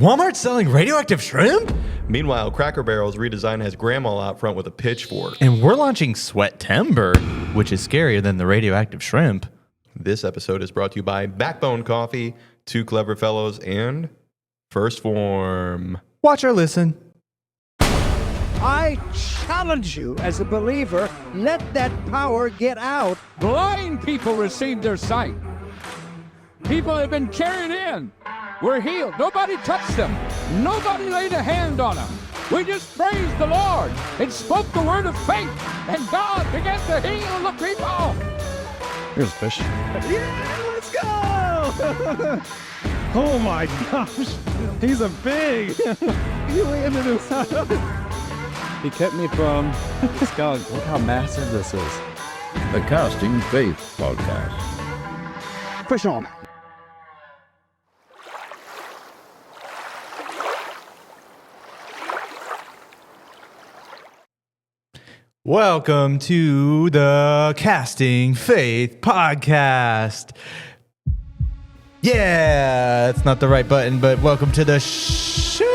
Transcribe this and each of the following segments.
Walmart's selling radioactive shrimp? Meanwhile, Cracker Barrel's redesign has Grandma out front with a pitchfork. And we're launching Sweat-tember, which is scarier than the radioactive shrimp. This episode is brought to you by Backbone Coffee, Two Clever Fellows, and First Form. Watch or listen. I challenge you as a believer, let that power get out. Blind people received their sight. People have been carried in. We're healed. Nobody touched them. Nobody laid a hand on them. We just praised the Lord and spoke the word of faith, and God began to heal the people. Here's a fish. Yeah, let's go! Oh my gosh, he's a pig. You landed inside. He kept me from the skunk. Look how massive this is. The Casting Faith Podcast. Push on. Welcome to the Casting Faith Podcast. Yeah, it's not the right button, but welcome to the show.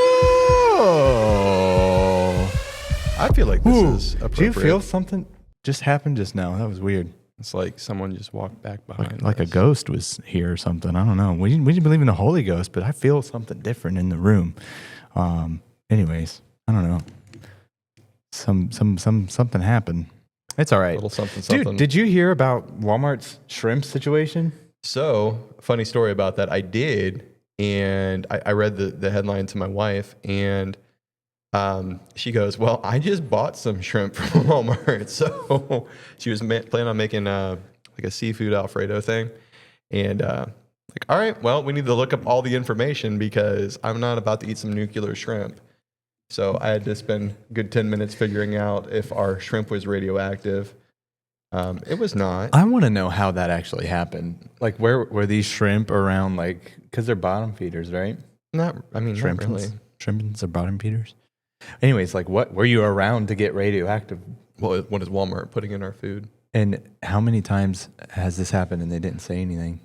I feel like this is appropriate. Do you feel something just happened just now? That was weird. It's like someone just walked back behind Like a us. ghost was here or something. I don't know. We didn't believe in the Holy Ghost, but I feel something different in the room. Anyways, I don't know. Something happened. It's all right. A little something. Dude, did you hear about Walmart's shrimp situation? So, funny story about that. I did, and I read the headline to my wife, and she goes, well, I just bought some shrimp from Walmart. So she was planning on making like a seafood Alfredo thing. And like, all right, well, we need to look up all the information because I'm not about to eat some nuclear shrimp. So I had to spend a good 10 minutes figuring out if our shrimp was radioactive. It was not. I want to know how that actually happened. Like, where were these shrimp around? Like, because they're bottom feeders, right? Not really. Shrimpins are bottom feeders. Anyways, like, what were you around to get radioactive? Well, what is Walmart putting in our food? And how many times has this happened and they didn't say anything?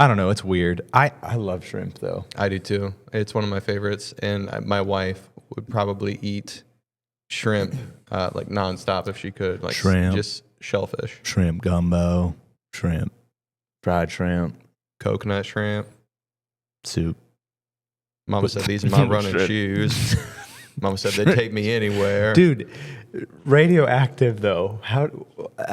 I don't know. It's weird. I love shrimp, though. I do, too. It's one of my favorites. And my wife would probably eat shrimp like nonstop if she could. Like Shrimp. Just shellfish. Shrimp gumbo, shrimp, fried shrimp, Coconut shrimp. soup. Mama said these are my running Shrimp. shoes. Mama said they'd take me anywhere. Dude, radioactive, though.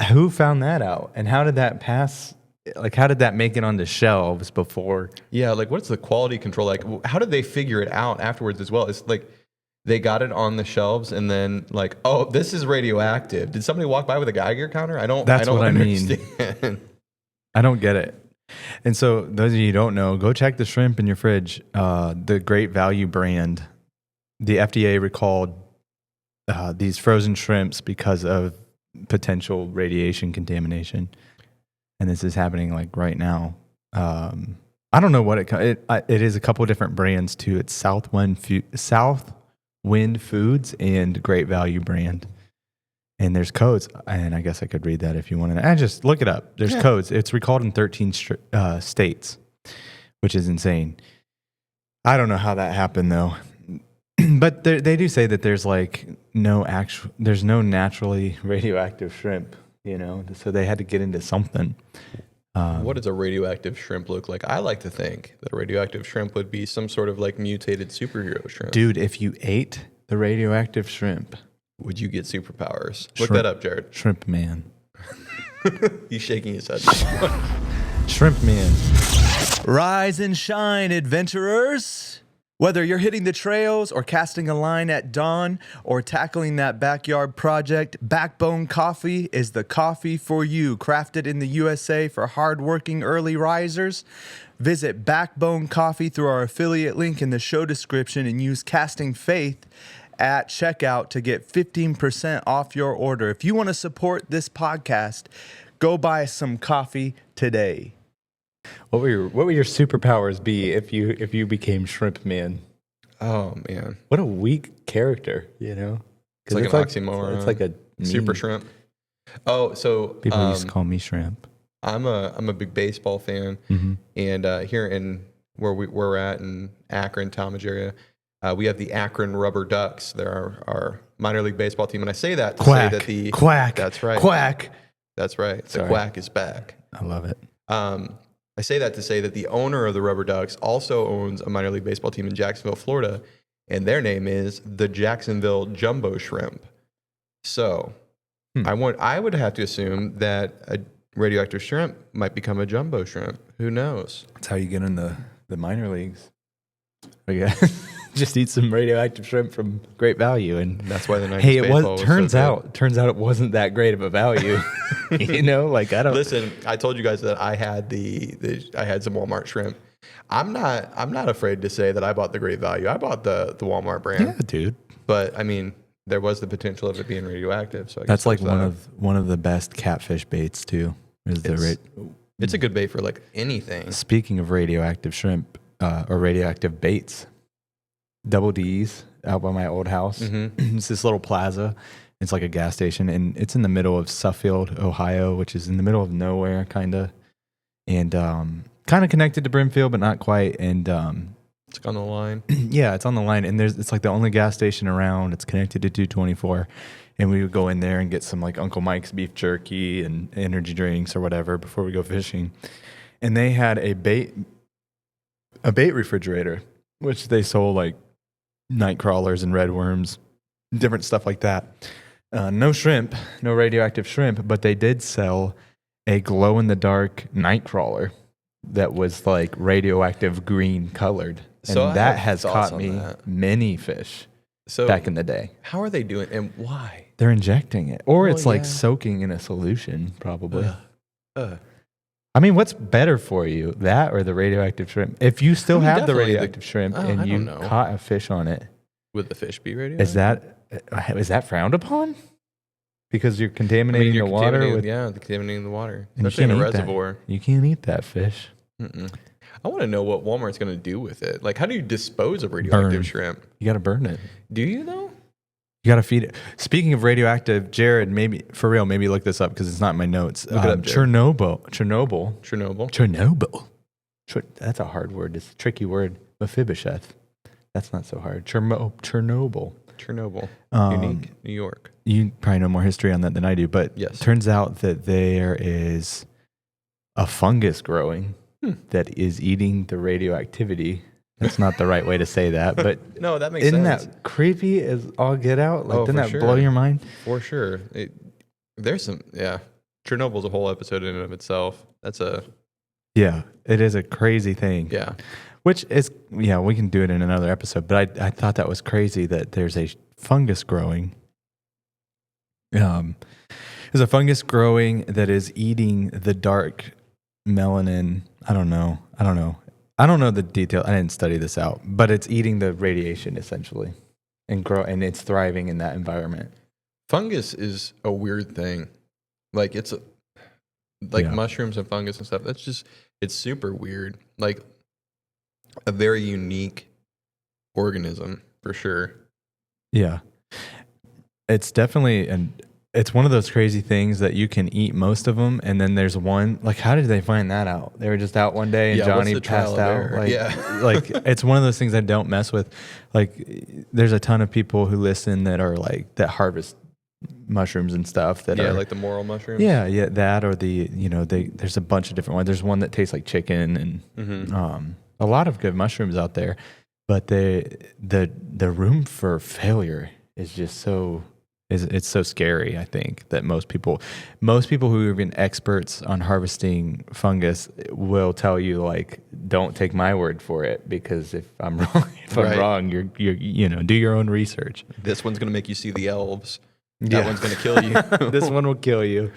Who found that out? And how did that pass? Like, how did that make it onto shelves before? Yeah, like what's the quality control? Like how did they figure it out afterwards as well? It's like they got it on the shelves and then like, oh, this is radioactive. Did somebody walk by with a Geiger counter? That's what I mean. understand. I don't get it. And so, those of you who don't know, go check the shrimp in your fridge. The Great Value brand, the FDA recalled these frozen shrimps because of potential radiation contamination. And this is happening like right now. I don't know what it is. A couple of different brands too. It's Southwind Foods and Great Value brand. And there's codes, and I guess I could read that if you want to. Just look it up. There's codes. It's recalled in 13 states, which is insane. I don't know how that happened though, but they do say that there's like there's no naturally radioactive shrimp. You know, so they had to get into something. What does a radioactive shrimp look like? I like to think that a radioactive shrimp would be some sort of like mutated superhero shrimp. Dude, if you ate the radioactive shrimp, would you get superpowers? Shrimp. Look that up, Jared. Shrimp man. He's shaking his head. Shrimp man. Rise and shine, adventurers. Whether you're hitting the trails or casting a line at dawn or tackling that backyard project, Backbone Coffee is the coffee for you. Crafted in the USA for hardworking early risers. Visit Backbone Coffee through our affiliate link in the show description and use Casting Faith at checkout to get 15% off your order. If you want to support this podcast, go buy some coffee today. What would your superpowers be if you became Shrimp Man? Oh man, what a weak character, you know? It's like an oxymoron. It's like a super shrimp. Oh, so people used to call me Shrimp. I'm a big baseball fan, Mm-hmm. and here in where we're at in Akron, Talmadge area, we have the Akron Rubber Ducks. They're our minor league baseball team. And I say that to Quack. say that the... Quack. That's right. Quack. That's right. The Sorry. Quack is back. I love it. I say that to say that the owner of the Rubber Ducks also owns a minor league baseball team in Jacksonville, Florida, and their name is the Jacksonville Jumbo Shrimp. So I would have to assume that a radioactive shrimp might become a jumbo shrimp. Who knows? That's how you get in the minor leagues. Okay. Just eat some radioactive shrimp from Great Value, and That's why the 90s hey, it baseball was. was Turns so good. out it wasn't that great of a value. You know, like I don't Listen, I told you guys that I had I had some Walmart shrimp. I'm not afraid to say that I bought the Great Value. I bought the Walmart brand. Yeah, dude. But I mean, there was the potential of it being radioactive. So I That's guess like there's that. one of the best catfish baits too. Is the It's a good bait for like anything. Speaking of radioactive shrimp or radioactive baits, Double D's out by my old house. Mm-hmm. It's this little plaza. It's like a gas station, and it's in the middle of Suffield, Ohio, which is in the middle of nowhere, kind of, and kind of connected to Brimfield, but not quite. And It's on the line. yeah, it's on the line, and it's like the only gas station around. It's connected to 224, and we would go in there and get some like Uncle Mike's beef jerky and energy drinks or whatever before we go fishing. And they had a bait refrigerator, which they sold like nightcrawlers and red worms, different stuff like that. No shrimp, no radioactive shrimp, but they did sell a glow-in-the-dark nightcrawler that was like radioactive green colored. And So I that have has thoughts caught on me that. many fish So back in the day. how are they doing and why? They're injecting it. Or Well, it's like yeah. soaking in a solution, probably. Uh, I mean, what's better for you, that or the radioactive shrimp? If you still I mean, have the definitely the- radioactive shrimp I and you don't know. caught a fish on it, would the fish be radioactive? is that frowned upon? Because you're contaminating the water with contaminating the water, and you especially in a can't eat that. reservoir. You can't eat that fish. Mm-mm. I want to know what Walmart's going to do with it. Like, how do you dispose of radioactive Burn. shrimp? You got to burn it. Do you though? You got to feed it. Speaking of radioactive, Jared, maybe for real, maybe look this up because it's not in my notes. Look it up, Jared. Chernobyl. That's a hard word. It's a tricky word. Mephibosheth. That's not so hard. Chernobyl. Unique, New York. You probably know more history on that than I do, but Yes. turns out that there is a fungus growing that is eating the radioactivity. That's not the right way to say that, but No, that makes isn't sense. that creepy as all get out? Like, Oh, doesn't for that blow sure. your mind? For sure. There's some, Chernobyl's a whole episode in and of itself. That's Yeah, it is a crazy thing. yeah. Which is, yeah, we can do it in another episode, but I thought that was crazy that there's a fungus growing. There's a fungus growing that is eating the dark melanin. I don't know the detail. I didn't study this out, but it's eating the radiation essentially and it's thriving in that environment. Fungus is a weird thing. Like Yeah. mushrooms and fungus and stuff. It's super weird. Like a very unique organism for sure. Yeah. It's definitely, and it's one of those crazy things that you can eat most of them. And then there's one, like, how did they find that out? They were just out one day and Yeah, what's Johnny the trial passed and out. error? Like, Yeah. like it's one of those things I don't mess with. Like there's a ton of people who listen that are like, that harvest mushrooms and stuff that are like the morel mushrooms. yeah, that or there's a bunch of different ones. There's one that tastes like chicken and a lot of good mushrooms out there, but the room for failure is just so it's so scary. I think that most people who have been experts on harvesting fungus will tell you like, don't take my word for it because if I'm wrong, Right. you're do your own research. This one's gonna make you see the elves. That one's gonna kill you. This one will kill you.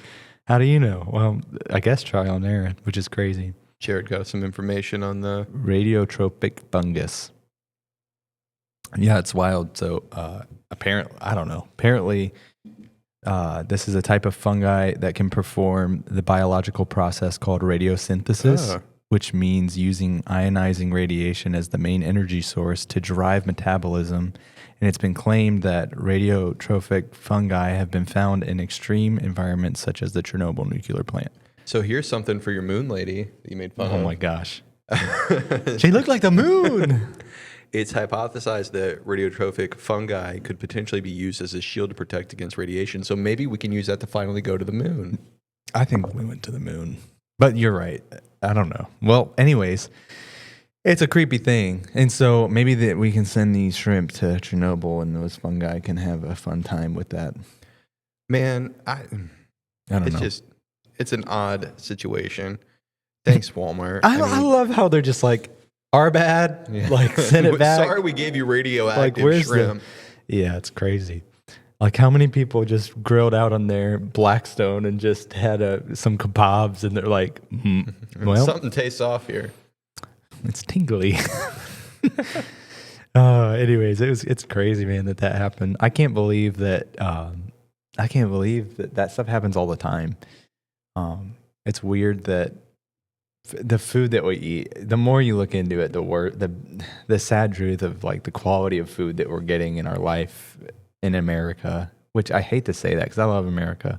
How do you know? Well, I guess trial and error, which is crazy. Jared got some information on the Radiotropic fungus. Yeah, it's wild. So apparently, this is a type of fungi that can perform the biological process called radiosynthesis, which means using ionizing radiation as the main energy source to drive metabolism. And it's been claimed that radiotrophic fungi have been found in extreme environments such as the Chernobyl nuclear plant. So here's something for your moon lady that you made fun of. Oh my gosh. She looked like the moon. It's hypothesized that radiotrophic fungi could potentially be used as a shield to protect against radiation. So maybe we can use that to finally go to the moon. I think we went to the moon. But you're right. I don't know. Well, anyways, it's a creepy thing. And so maybe that we can send these shrimp to Chernobyl and those fungi can have a fun time with that. Man, I don't know. It's an odd situation. Thanks, Walmart. I love how they're just like, our bad, like send it back. Sorry we gave you radioactive shrimp. Yeah, it's crazy. Like how many people just grilled out on their Blackstone and just had some kebabs and they're like, well, something tastes off here. It's tingly. Anyways, it's crazy, man, that happened. I can't believe that. I can't believe that stuff happens all the time. It's weird that the food that we eat, the more you look into it, the sad truth of like the quality of food that we're getting in our life in America, which I hate to say that because I love America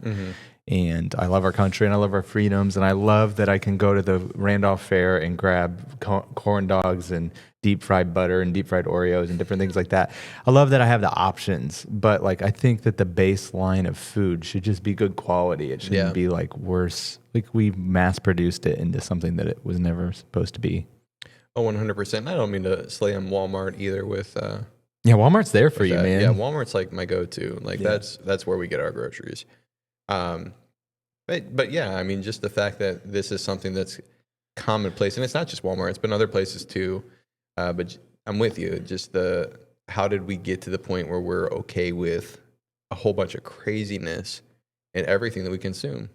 and I love our country and I love our freedoms and I love that I can go to the Randolph Fair and grab corn dogs and deep fried butter and deep fried Oreos and different things like that. I love that I have the options, but like I think that the baseline of food should just be good quality. It shouldn't be like worse. Like we mass produced it into something that it was never supposed to be. Oh, 100%. I don't mean to slam Walmart either with yeah, Walmart's there for you, man. Yeah, Walmart's like my go-to. Like that's where we get our groceries. But yeah, I mean just the fact that this is something that's commonplace and it's not just Walmart, it's been other places too. But I'm with you. Just how did we get to the point where we're okay with a whole bunch of craziness in everything that we consume?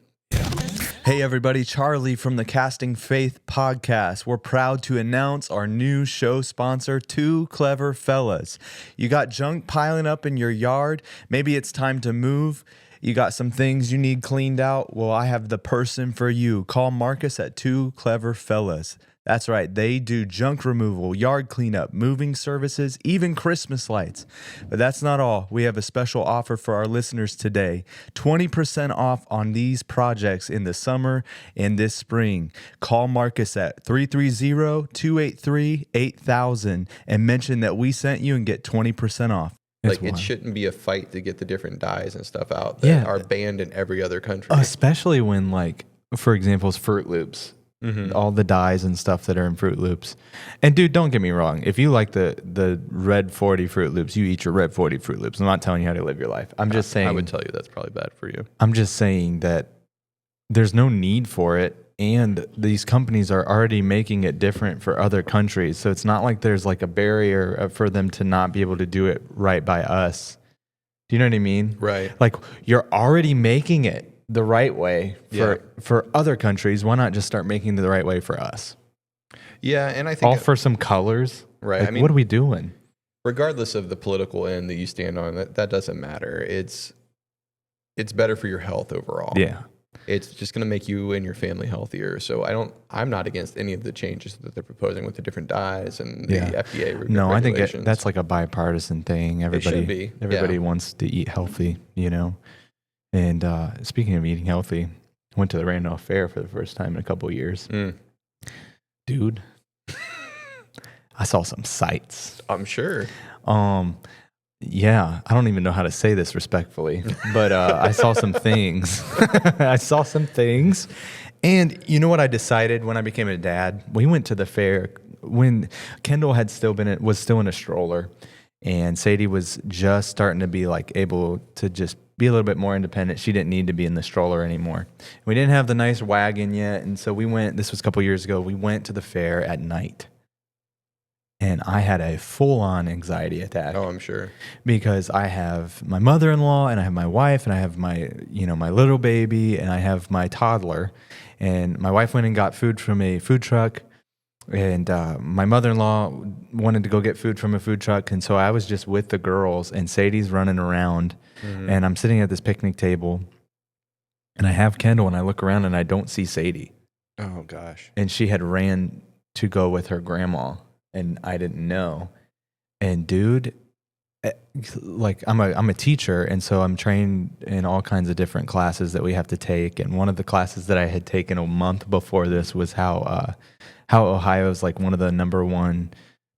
Hey everybody, Charlie from the Casting Faith podcast. We're proud to announce our new show sponsor, Two Clever Fellas. You got junk piling up in your yard? Maybe it's time to move. You got some things you need cleaned out? Well, I have the person for you. Call Marcus at Two Clever Fellas. That's right, they do junk removal, yard cleanup, moving services, even Christmas lights. But that's not all. We have a special offer for our listeners today. 20% off on these projects in the summer and this spring. Call Marcus at 330-283-8000 and mention that we sent you and get 20% off. Like it shouldn't be a fight to get the different dyes and stuff out that are banned in every other country. Especially when, like, for example, it's Fruit Loops. All the dyes and stuff that are in Fruit Loops. And dude, don't get me wrong. If you like the Red 40 Fruit Loops, you eat your Red 40 Fruit Loops. I'm not telling you how to live your life. I'm just saying. I would tell you that's probably bad for you. I'm just saying that there's no need for it. And these companies are already making it different for other countries. So it's not like there's like a barrier for them to not be able to do it right by us. Do you know what I mean? Right. Like you're already making it the right way for other countries. Why not just start making it the right way for us? Yeah, and I think all for some colors. Right. Like, I mean, what are we doing? Regardless of the political end that you stand on, that doesn't matter. It's better for your health overall. Yeah. It's just going to make you and your family healthier. So I'm not against any of the changes that they're proposing with the different dyes and the FDA. No, I think that's like a bipartisan thing. Everybody wants to eat healthy, you know. And speaking of eating healthy, I went to the Randolph Fair for the first time in a couple of years. Dude, I saw some sights. I'm sure. Yeah, I don't even know how to say this respectfully, but I saw some things. And you know what I decided when I became a dad? We went to the fair when Kendall was still in a stroller, and Sadie was just starting to be like able to just be a little bit more independent. She didn't need to be in the stroller anymore. We didn't have the nice wagon yet, and so this was a couple years ago, we went to the fair at night. And I had a full-on anxiety attack. Oh, I'm sure. Because I have my mother-in-law, and I have my wife, and I have my little baby, and I have my toddler. And my wife went and got food from a food truck, and my mother-in-law wanted to go get food from a food truck. And so I was just with the girls, and Sadie's running around, and I'm sitting at this picnic table, and I have Kendall, and I look around, and I don't see Sadie. Oh, gosh. And she had ran to go with her grandma. And I didn't know. And dude, I'm a teacher, and so I'm trained in all kinds of different classes that we have to take. And one of the classes that I had taken a month before this was how Ohio is like one of the number one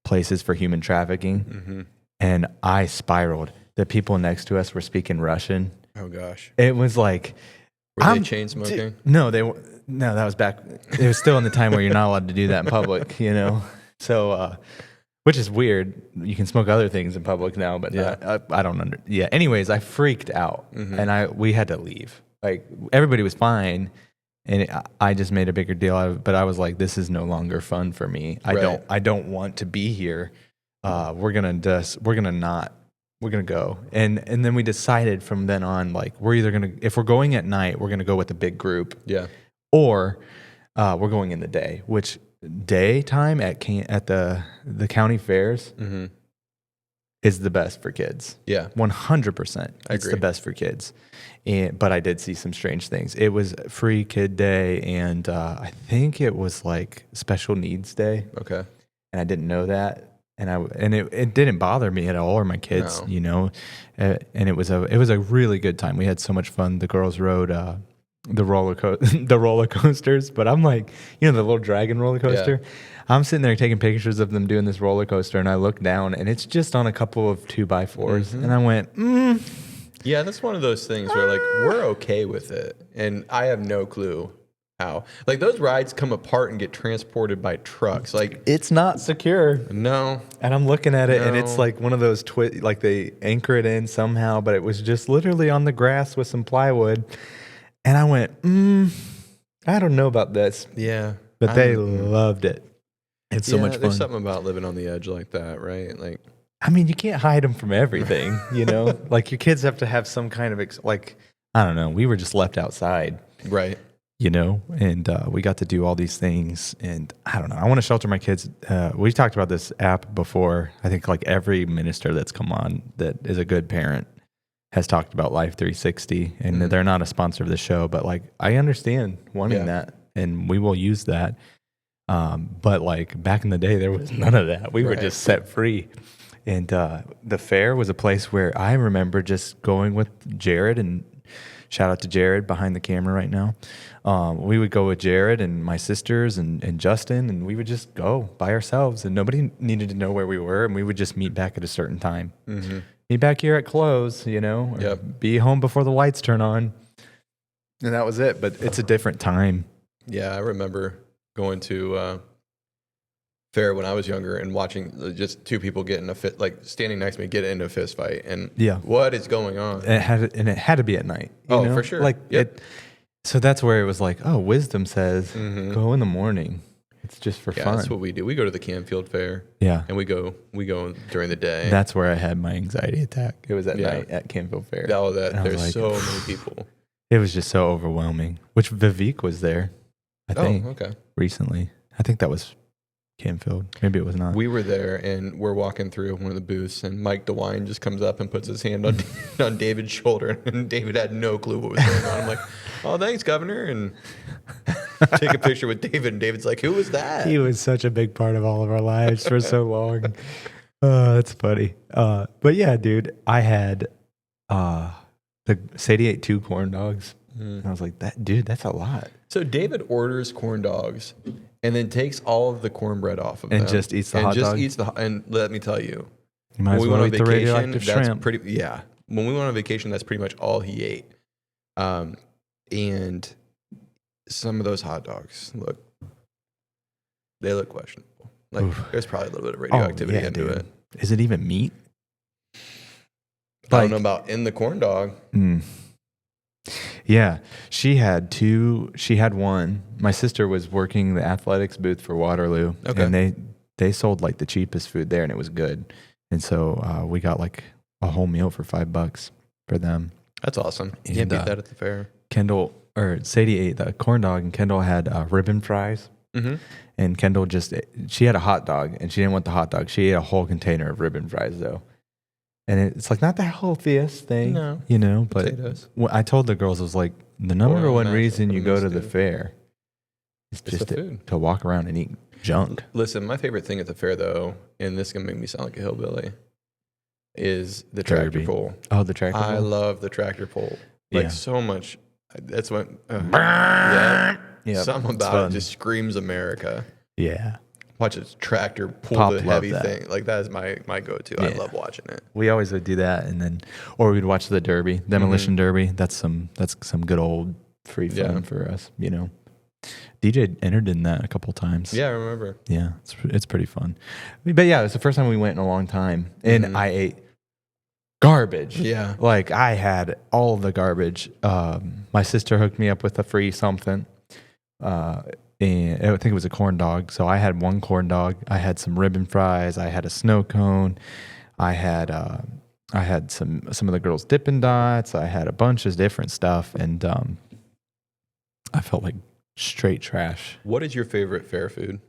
places for human trafficking. Mm-hmm. And I spiraled. The people next to us were speaking Russian. Oh gosh. It was like, Were they chain smoking? No, that was back. It was still in the time where you're not allowed to do that in public, you know? So, which is weird. You can smoke other things in public now, but I don't yeah. Anyways, I freaked out and we had to leave. Like everybody was fine. And I just made a bigger deal out of it, but I was like, this is no longer fun for me. I don't want to be here. We're gonna go. And then we decided from then on, like, we're either gonna, if we're going at night, we're gonna go with a big group. Yeah. Or we're going in the day, which daytime at the county fairs is the best for kids. Yeah. 100%. It's agree. the best for kids. But I did see some strange things. It was free kid day, and I think it was like special needs day. Okay. And I didn't know that. And it didn't bother me at all, or my kids, you know. And it was a really good time. We had so much fun. The girls rode the roller coasters, but I'm like, you know, the little dragon roller coaster. Yeah. I'm sitting there taking pictures of them doing this roller coaster, and I look down, and it's just on a couple of 2x4s, and I went, Yeah, that's one of those things where like we're okay with it, and I have no clue how. Like those rides come apart and get transported by trucks. Like it's not secure. No. And I'm looking at it, and it's like one of those like they anchor it in somehow, but it was just literally on the grass with some plywood. And I went, I don't know about this. Yeah. But they loved it. It's so much fun. There's something about living on the edge like that, right? Like, I mean, you can't hide them from everything, you know? Like your kids have to have some kind of, I don't know. We were just left outside. Right. You know? And we got to do all these things. And I don't know. I want to shelter my kids. We talked about this app before. I think like every minister that's come on that is a good parent has talked about Life 360, and they're not a sponsor of the show, but like I understand wanting that, and we will use that. But like back in the day, there was none of that. We were just set free, and the fair was a place where I remember just going with Jared, and shout out to Jared behind the camera right now. We would go with Jared and my sisters and Justin, and we would just go by ourselves, and nobody needed to know where we were, and we would just meet back at a certain time. Be back here at close, you know, be home before the lights turn on. And that was it. But it's a different time. Yeah, I remember going to fair when I was younger and watching just two people get in a fit, like standing next to me, get into a fist fight. And what is going on? And it had to be at night. You know? For sure. Like so that's where it was like, oh, wisdom says go in the morning. It's just for fun. That's what we do. We go to the Canfield Fair. Yeah. And we go during the day. That's where I had my anxiety attack. It was at night at Canfield Fair. There's like, so many people. It was just so overwhelming. Which Vivek was there, I think. Recently. I think that was Canfield. Maybe it was not. We were there, and we're walking through one of the booths, and Mike DeWine just comes up and puts his hand on David's shoulder, and David had no clue what was going on. I'm like, oh, thanks, Governor, and take a picture with David, and David's like, who was that? He was such a big part of all of our lives for so long. That's funny. But yeah, dude, I had Sadie ate 2 corn dogs. And I was like, that's a lot. So David orders corn dogs and then takes all of the cornbread off of them. And just eats the hot dog? And let me tell you, you might as well eat the radioactive shrimp. When we went on vacation, that's pretty much all he ate. And some of those hot dogs look questionable. Like there's probably a little bit of radioactivity into it. Is it even meat? I don't know about in the corn dog. Yeah, she had 2. She had 1. My sister was working the athletics booth for Waterloo, and they sold like the cheapest food there, and it was good. And so we got like a whole meal for $5 for them. That's awesome. You can't beat that at the fair. Sadie ate the corn dog, and Kendall had ribbon fries. And Kendall she had a hot dog, and she didn't want the hot dog. She ate a whole container of ribbon fries though. And it's like not the healthiest thing, you know, but I told the girls, I was like, the number one reason you go to the fair is just to walk around and eat junk. Listen, my favorite thing at the fair though, and this is going to make me sound like a hillbilly, is the tractor Derby. pull. Oh, the tractor I pull? love the tractor pull. Yeah. Like so much. That's what. Yeah. Yep, Something it's about fun. it just screams America. Yeah. Watch a tractor pull Pop the love heavy that. thing. Like that is my go-to. I Yeah. love watching it. We always would do that, and then, or we'd watch the Derby, Demolition Derby. That's some good old free fun Yeah. for us, you know. DJ entered in that a couple times. Yeah, I remember. Yeah, it's pretty fun. But yeah, it was the first time we went in a long time, and I ate garbage. Yeah. Like I had all of the garbage. My sister hooked me up with a free something. And I think it was a corn dog. So I had one corn dog. I had some ribbon fries. I had a snow cone. I had some of the girls' Dippin' Dots. I had a bunch of different stuff, and I felt like straight trash. What is your favorite fair food?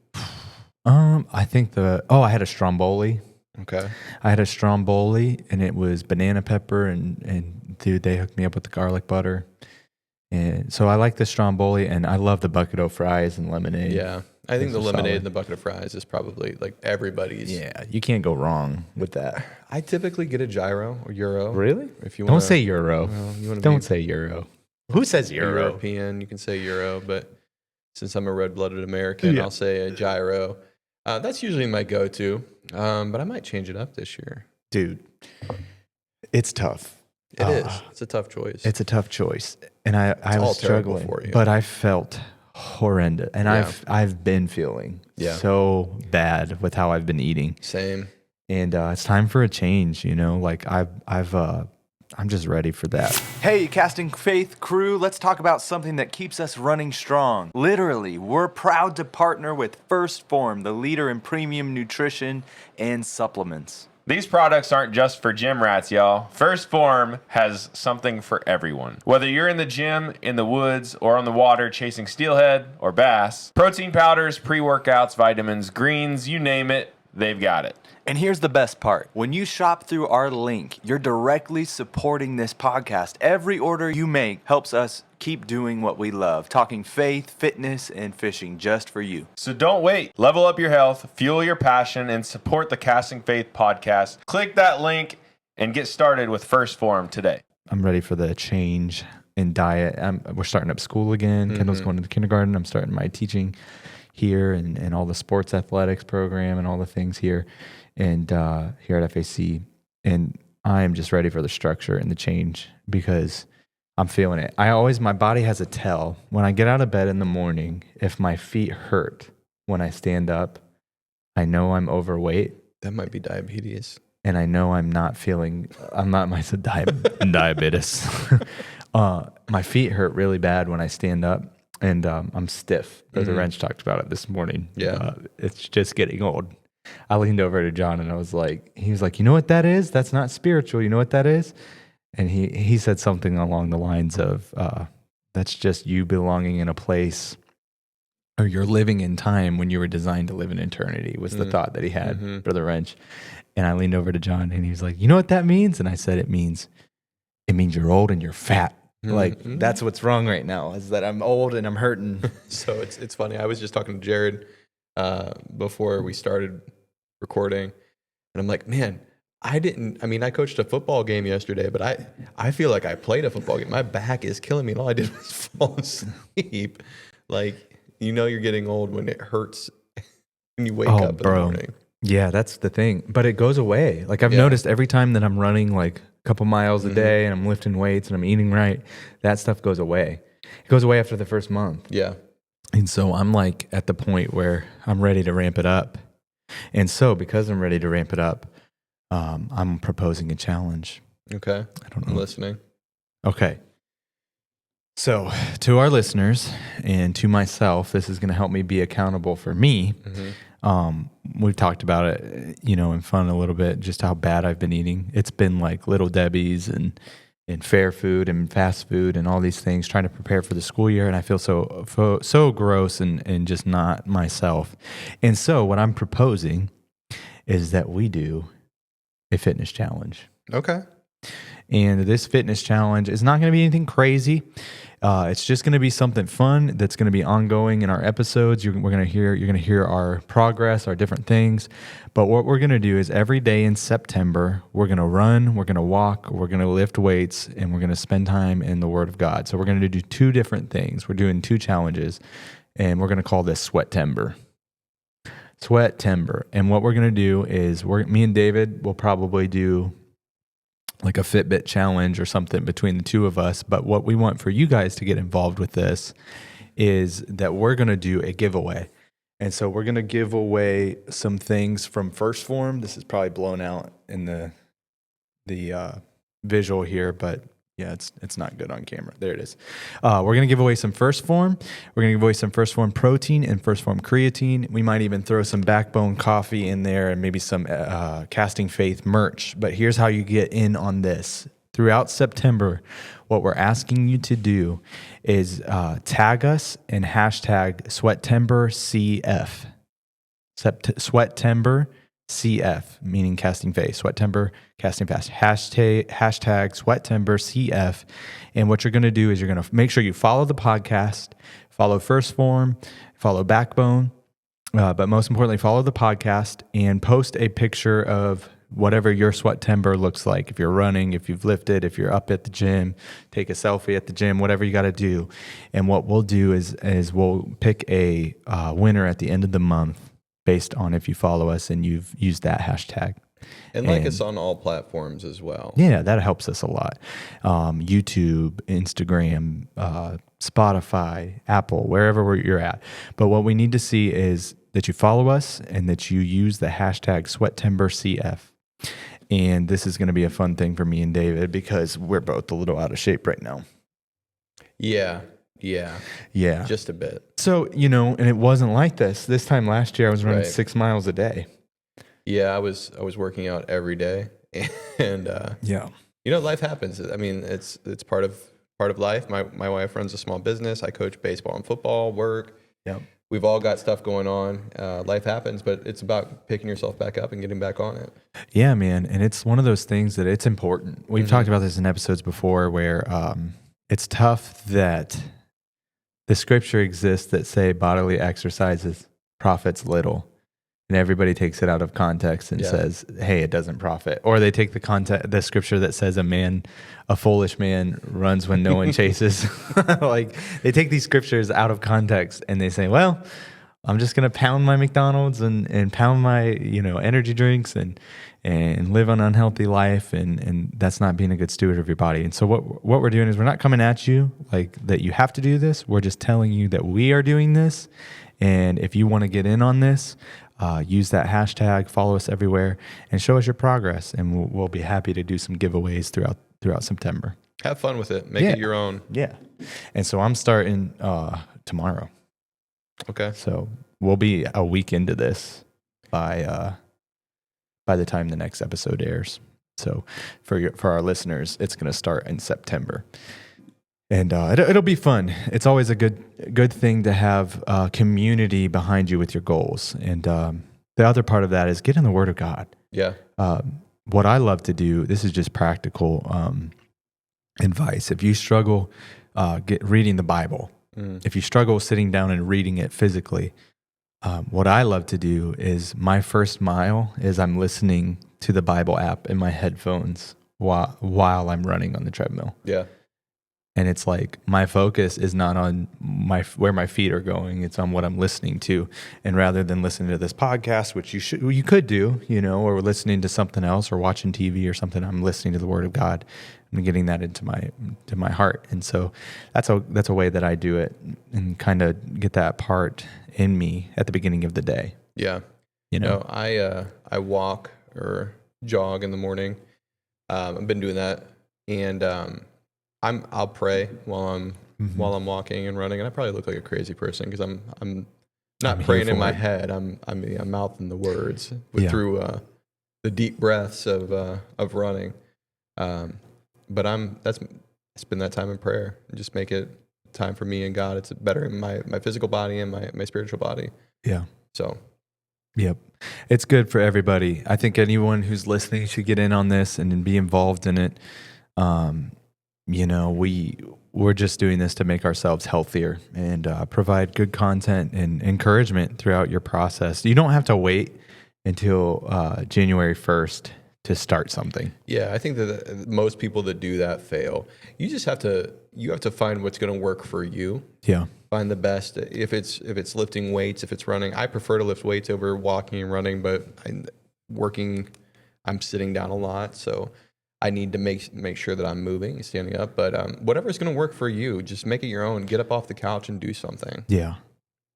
I think I had a stromboli. Okay. I had a stromboli, and it was banana pepper, and dude, they hooked me up with the garlic butter. And so I like the stromboli, and I love the bucket of fries and lemonade. Yeah. I think the Those are lemonade solid. and the bucket of fries is probably like everybody's. Yeah, you can't go wrong with that. I typically get a gyro or euro. Really? If you Don't want say euro. you wanna Don't be say euro. Who says euro? European, you can say euro, but since I'm a red-blooded American, Yeah. I'll say a gyro. That's usually my go-to, but I might change it up this year. Dude, it's tough. It is. It's a tough choice. It's a tough choice, and I all was terrible struggling for you. but I felt horrendous, and Yeah. I've been feeling Yeah. so bad with how I've been eating, Same. and it's time for a change. You know, like I'm just ready for that. Hey, Casting Faith crew, let's talk about something that keeps us running strong. Literally, we're proud to partner with First Form, the leader in premium nutrition and supplements. These products aren't just for gym rats, y'all. First Form has something for everyone. Whether you're in the gym, in the woods, or on the water chasing steelhead or bass, protein powders, pre-workouts, vitamins, greens, you name it, they've got it. And here's the best part. When you shop through our link, you're directly supporting this podcast. Every order you make helps us keep doing what we love, talking faith, fitness, and fishing just for you. So don't wait. Level up your health, fuel your passion, and support the Casting Faith podcast. Click that link and get started with First Form today. I'm ready for the change in diet. We're starting up school again. Kendall's going to the kindergarten. I'm starting my teaching here and all the sports athletics program and all the things here and here at FAC. And I am just ready for the structure and the change because I'm feeling it. My body has a tell. When I get out of bed in the morning, if my feet hurt when I stand up, I know I'm overweight. That might be diabetes. And I know I'm not my diabetes. My feet hurt really bad when I stand up, and I'm stiff. Brother Wrench talked about it this morning. Yeah. It's just getting old. I leaned over to John and he was like, you know what that is? That's not spiritual. You know what that is? And he said something along the lines of, that's just you belonging in a place, or you're living in time when you were designed to live in eternity, was the thought that he had, Brother Wrench. And I leaned over to John and he was like, you know what that means? And I said, it means you're old and you're fat. Like that's what's wrong right now, is that I'm old and I'm hurting. So it's funny. I was just talking to Jared before we started recording, and I'm like, man, I coached a football game yesterday, but I feel like I played a football game. My back is killing me, and all I did was fall asleep. Like, you're getting old when it hurts when you wake up in the morning. Yeah, that's the thing. But it goes away. Like I've noticed every time that I'm running like a couple miles a day and I'm lifting weights and I'm eating right, that stuff goes away. It goes away after the first month. Yeah. And so I'm like at the point where I'm ready to ramp it up. And so because I'm ready to ramp it up, I'm proposing a challenge. Okay. I don't know. I'm listening. Okay. So to our listeners and to myself, this is going to help me be accountable for me. We've talked about it, in fun a little bit, just how bad I've been eating. It's been like Little Debbie's and fair food and fast food and all these things, trying to prepare for the school year. And I feel so gross and just not myself. And so what I'm proposing is that we do a fitness challenge. Okay. And this fitness challenge is not going to be anything crazy. It's just going to be something fun that's going to be ongoing in our episodes. You're going to hear our progress, our different things. But what we're going to do is every day in September, we're going to run, we're going to walk, we're going to lift weights, and we're going to spend time in the Word of God. So we're going to do 2 different things. We're doing 2 challenges, and we're going to call this Sweat-tember. Sweat-tember. And what we're going to do is me and David will probably do like a Fitbit challenge or something between the 2 of us. But what we want for you guys to get involved with this is that we're going to do a giveaway. And so we're going to give away some things from First Form. This is probably blown out in the visual here, but yeah, it's not good on camera. There it is. We're going to give away some First Form. We're going to give away some First Form protein and First Form creatine. We might even throw some Backbone coffee in there and maybe some Casting Faith merch. But here's how you get in on this. Throughout September, what we're asking you to do is tag us and hashtag Sweat-tember CF. Sweat-tember CF, meaning casting face. Sweat-tember, casting fast. Hashtag Sweat-tember CF. And what you're going to do is you're going to make sure you follow the podcast, follow First Form, follow Backbone, but most importantly, follow the podcast and post a picture of whatever your Sweat-tember looks like. If you're running, if you've lifted, if you're up at the gym, take a selfie at the gym, whatever you got to do. And what we'll do is we'll pick a winner at the end of the month based on if you follow us and you've used that hashtag. And like us on all platforms as well. Yeah, that helps us a lot. YouTube, Instagram, Spotify, Apple, wherever you're at. But what we need to see is that you follow us and that you use the hashtag SweatTemberCF. And this is going to be a fun thing for me and David because we're both a little out of shape right now. Yeah. Just a bit. So, and it wasn't like this. This time last year, I was running 6 miles a day. Yeah, I was working out every day, and life happens. I mean, it's part of life. My wife runs a small business. I coach baseball and football, work. Yep. We've all got stuff going on. Life happens, but it's about picking yourself back up and getting back on it. Yeah, man, and it's one of those things that it's important. We've talked about this in episodes before, where it's tough that the scripture exists that say bodily exercises profits little. And everybody takes it out of context and says, hey, it doesn't profit. Or they take the scripture that says a foolish man runs when no one chases. Like they take these scriptures out of context and they say, well, I'm just going to pound my McDonald's and pound my, energy drinks and live an unhealthy life. And that's not being a good steward of your body. And so what we're doing is we're not coming at you like that you have to do this. We're just telling you that we are doing this. And if you want to get in on this, use that hashtag, follow us everywhere, and show us your progress. And we'll be happy to do some giveaways throughout September. Have fun with it. Make it your own. Yeah. And so I'm starting tomorrow. Okay. So we'll be a week into this by the time the next episode airs. So for our listeners, it's going to start in September. And it'll be fun. It's always a good thing to have community behind you with your goals. And the other part of that is get in the Word of God. Yeah. What I love to do, this is just practical advice. If you struggle reading the Bible, if you struggle sitting down and reading it physically, what I love to do is my first mile is I'm listening to the Bible app in my headphones while I'm running on the treadmill. Yeah. And it's like my focus is not on where my feet are going; it's on what I'm listening to. And rather than listening to this podcast, which you could do, or listening to something else, or watching TV or something, I'm listening to the Word of God and getting that into my heart. And so that's a way that I do it and kind of get that part in me at the beginning of the day. Yeah, I walk or jog in the morning. I've been doing that, and I'll pray while I'm walking and running, and I probably look like a crazy person because I'm not praying in my head. I'm mouthing the words through the deep breaths of running. But I spend that time in prayer and just make it time for me and God. It's better in my physical body and my spiritual body. Yeah. So. Yep. It's good for everybody. I think anyone who's listening should get in on this and be involved in it. You know, we're just doing this to make ourselves healthier and provide good content and encouragement throughout your process. You don't have to wait until January 1st to start something. Yeah, I think that most people that do that fail. You just have to find what's going to work for you. Yeah. Find the best. If it's lifting weights, if it's running, I prefer to lift weights over walking and running, but I'm sitting down a lot, so I need to make sure that I'm moving and standing up. But whatever's going to work for you, just make it your own. Get up off the couch and do something. Yeah.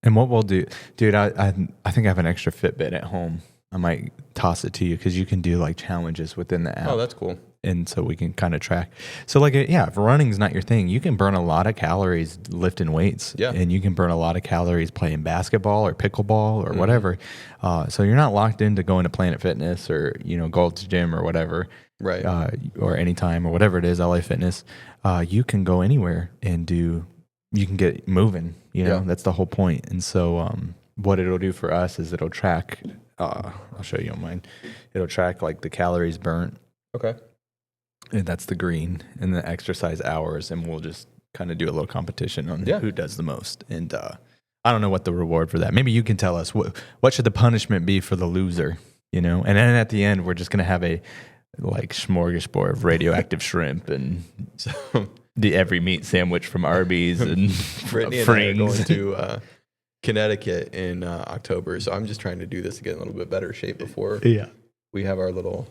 And what we'll do, dude, I think I have an extra Fitbit at home. I might toss it to you because you can do like challenges within the app. Oh, that's cool. And so we can kind of track. So like, if running's not your thing, you can burn a lot of calories lifting weights. Yeah. And you can burn a lot of calories playing basketball or pickleball or whatever. So you're not locked into going to Planet Fitness or, Gold's Gym or whatever. Right. Or Anytime or whatever it is, LA Fitness. You can go anywhere and you can get moving, Yeah. That's the whole point. And so what it'll do for us is it'll track, I'll show you on mine. It'll track like the calories burnt. Okay. And that's the green, and the exercise hours, and we'll just kind of do a little competition on who does the most. And I don't know what the reward for that. Maybe you can tell us what should the punishment be for the loser, And then at the end, we're just gonna have a like smorgasbord of radioactive shrimp and every meat sandwich from Arby's and Brittany and I are going to Connecticut in October, so I'm just trying to do this to get in a little bit better shape before we have our little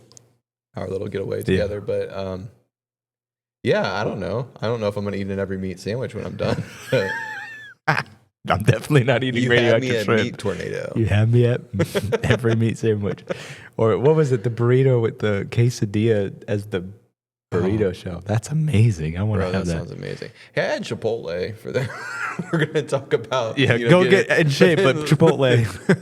getaway together. But I don't know. I don't know if I'm going to eat an every meat sandwich when I'm done. I'm definitely not eating radioactive shrimp. Meat tornado. You have me at every meat sandwich. Or what was it? The burrito with the quesadilla as the burrito shell. That's amazing. I want to have that. That sounds amazing. Hey, I had Chipotle for that. We're going to talk about. Go get in shape, but Chipotle.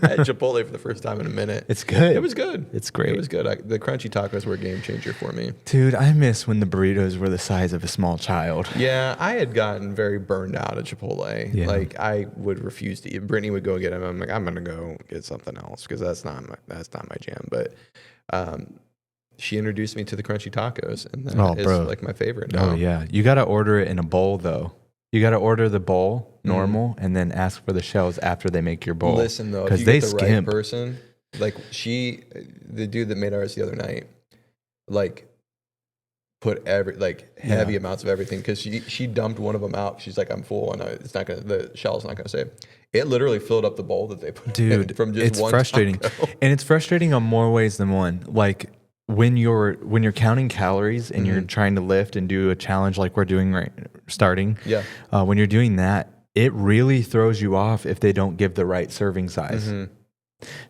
I had Chipotle for the first time in a minute. It's good. It was good. It's great. It was good. The crunchy tacos were a game changer for me. Dude, I miss when the burritos were the size of a small child. Yeah, I had gotten very burned out at Chipotle. Yeah. Like I would refuse to eat. Brittany would go get them. I'm like, I'm going to go get something else because that's not my jam. But she introduced me to the crunchy tacos, and that is like my favorite now. Oh yeah, you got to order it in a bowl though. You got to order the bowl normal, and then ask for the shells after they make your bowl. Listen though, if you get the right person, like the dude that made ours the other night, like put heavy amounts of everything because she dumped one of them out. She's like, I'm full, and the shell's not gonna say. It literally filled up the bowl that they put in from just one. It's frustrating, and it's frustrating on more ways than one. Like when you're counting calories and you're trying to lift and do a challenge like we're doing starting. Yeah. When you're doing that, it really throws you off if they don't give the right serving size.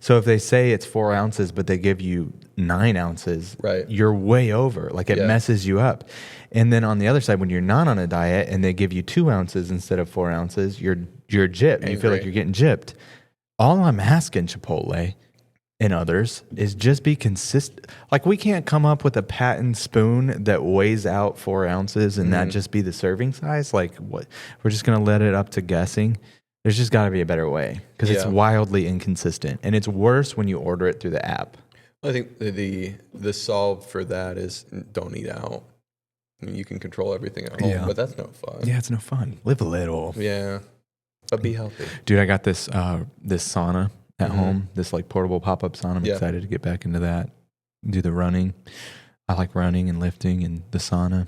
So if they say it's 4 ounces, but they give you 9 ounces, you're way over. Like it messes you up. And then on the other side, when you're not on a diet and they give you 2 ounces instead of 4 ounces, you're gypped. You feel like you're getting gypped. All I'm asking Chipotle and others is just be consistent. Like we can't come up with a patent spoon that weighs out 4 ounces and that just be the serving size. Like what? We're just going to let it up to guessing. There's just got to be a better way because it's wildly inconsistent, and it's worse when you order it through the app. I think the solve for that is don't eat out. I mean, you can control everything at home, but that's no fun. Yeah, it's no fun. Live a little. Yeah, but be healthy. Dude, I got this sauna at home, this like portable pop-up sauna. I'm excited to get back into that. Do the running. I like running and lifting and the sauna.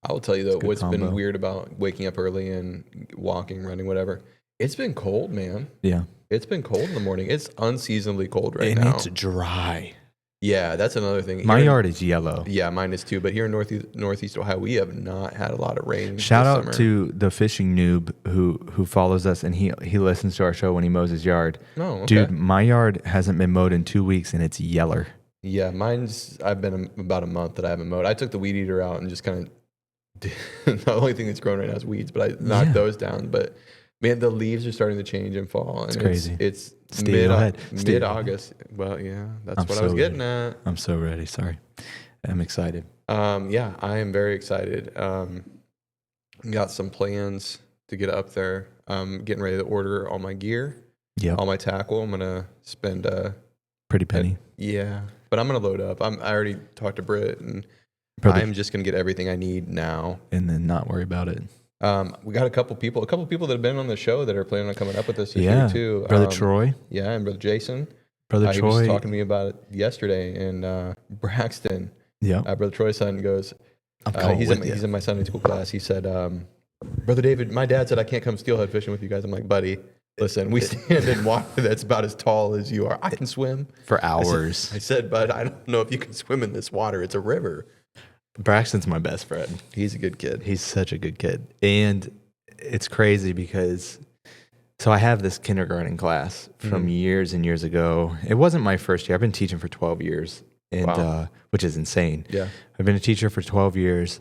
I will tell you though, what's been weird about waking up early and walking, running, whatever. It's been cold, man. Yeah. It's been cold in the morning. It's unseasonably cold now. And it's dry. Yeah, that's another thing. My yard is yellow. Yeah, mine is too. But here in Northeast Ohio, we have not had a lot of rain. Shout out to the fishing noob who follows us, and he listens to our show when he mows his yard. Oh, okay. Dude, my yard hasn't been mowed in 2 weeks, and it's yeller. Yeah, I've been about a month that I haven't mowed. I took the weed eater out and just kind of, the only thing that's growing right now is weeds, but I knocked those down. But man, the leaves are starting to change and fall. And it's crazy. It's mid-August. Well, yeah, that's what I was getting at. I'm so ready. Sorry. I'm excited. Yeah, I am very excited. Got some plans to get up there. Getting ready to order all my gear. Yeah. All my tackle. I'm going to spend pretty penny. Yeah. But I'm going to load up. I already talked to Britt, and I'm just going to get everything I need now. And then not worry about it. We got a couple people that have been on the show that are planning on coming up with us this year too. Brother Troy. Yeah, and Brother Jason. Brother He Troy. was talking to me about it yesterday, and Braxton. Yeah. Brother Troy's son goes. He's in my Sunday school class. He said, "Brother David, my dad said I can't come steelhead fishing with you guys." I'm like, "Buddy, listen, we stand in water that's about as tall as you are. I can swim For hours. I said, "But I don't know if you can swim in this water. It's a river." Braxton's my best friend. He's a good kid. He's such a good kid. And it's crazy because, so I have this kindergarten class from years and years ago. It wasn't my first year. I've been teaching for 12 years, and which is insane. Yeah. I've been a teacher for 12 years,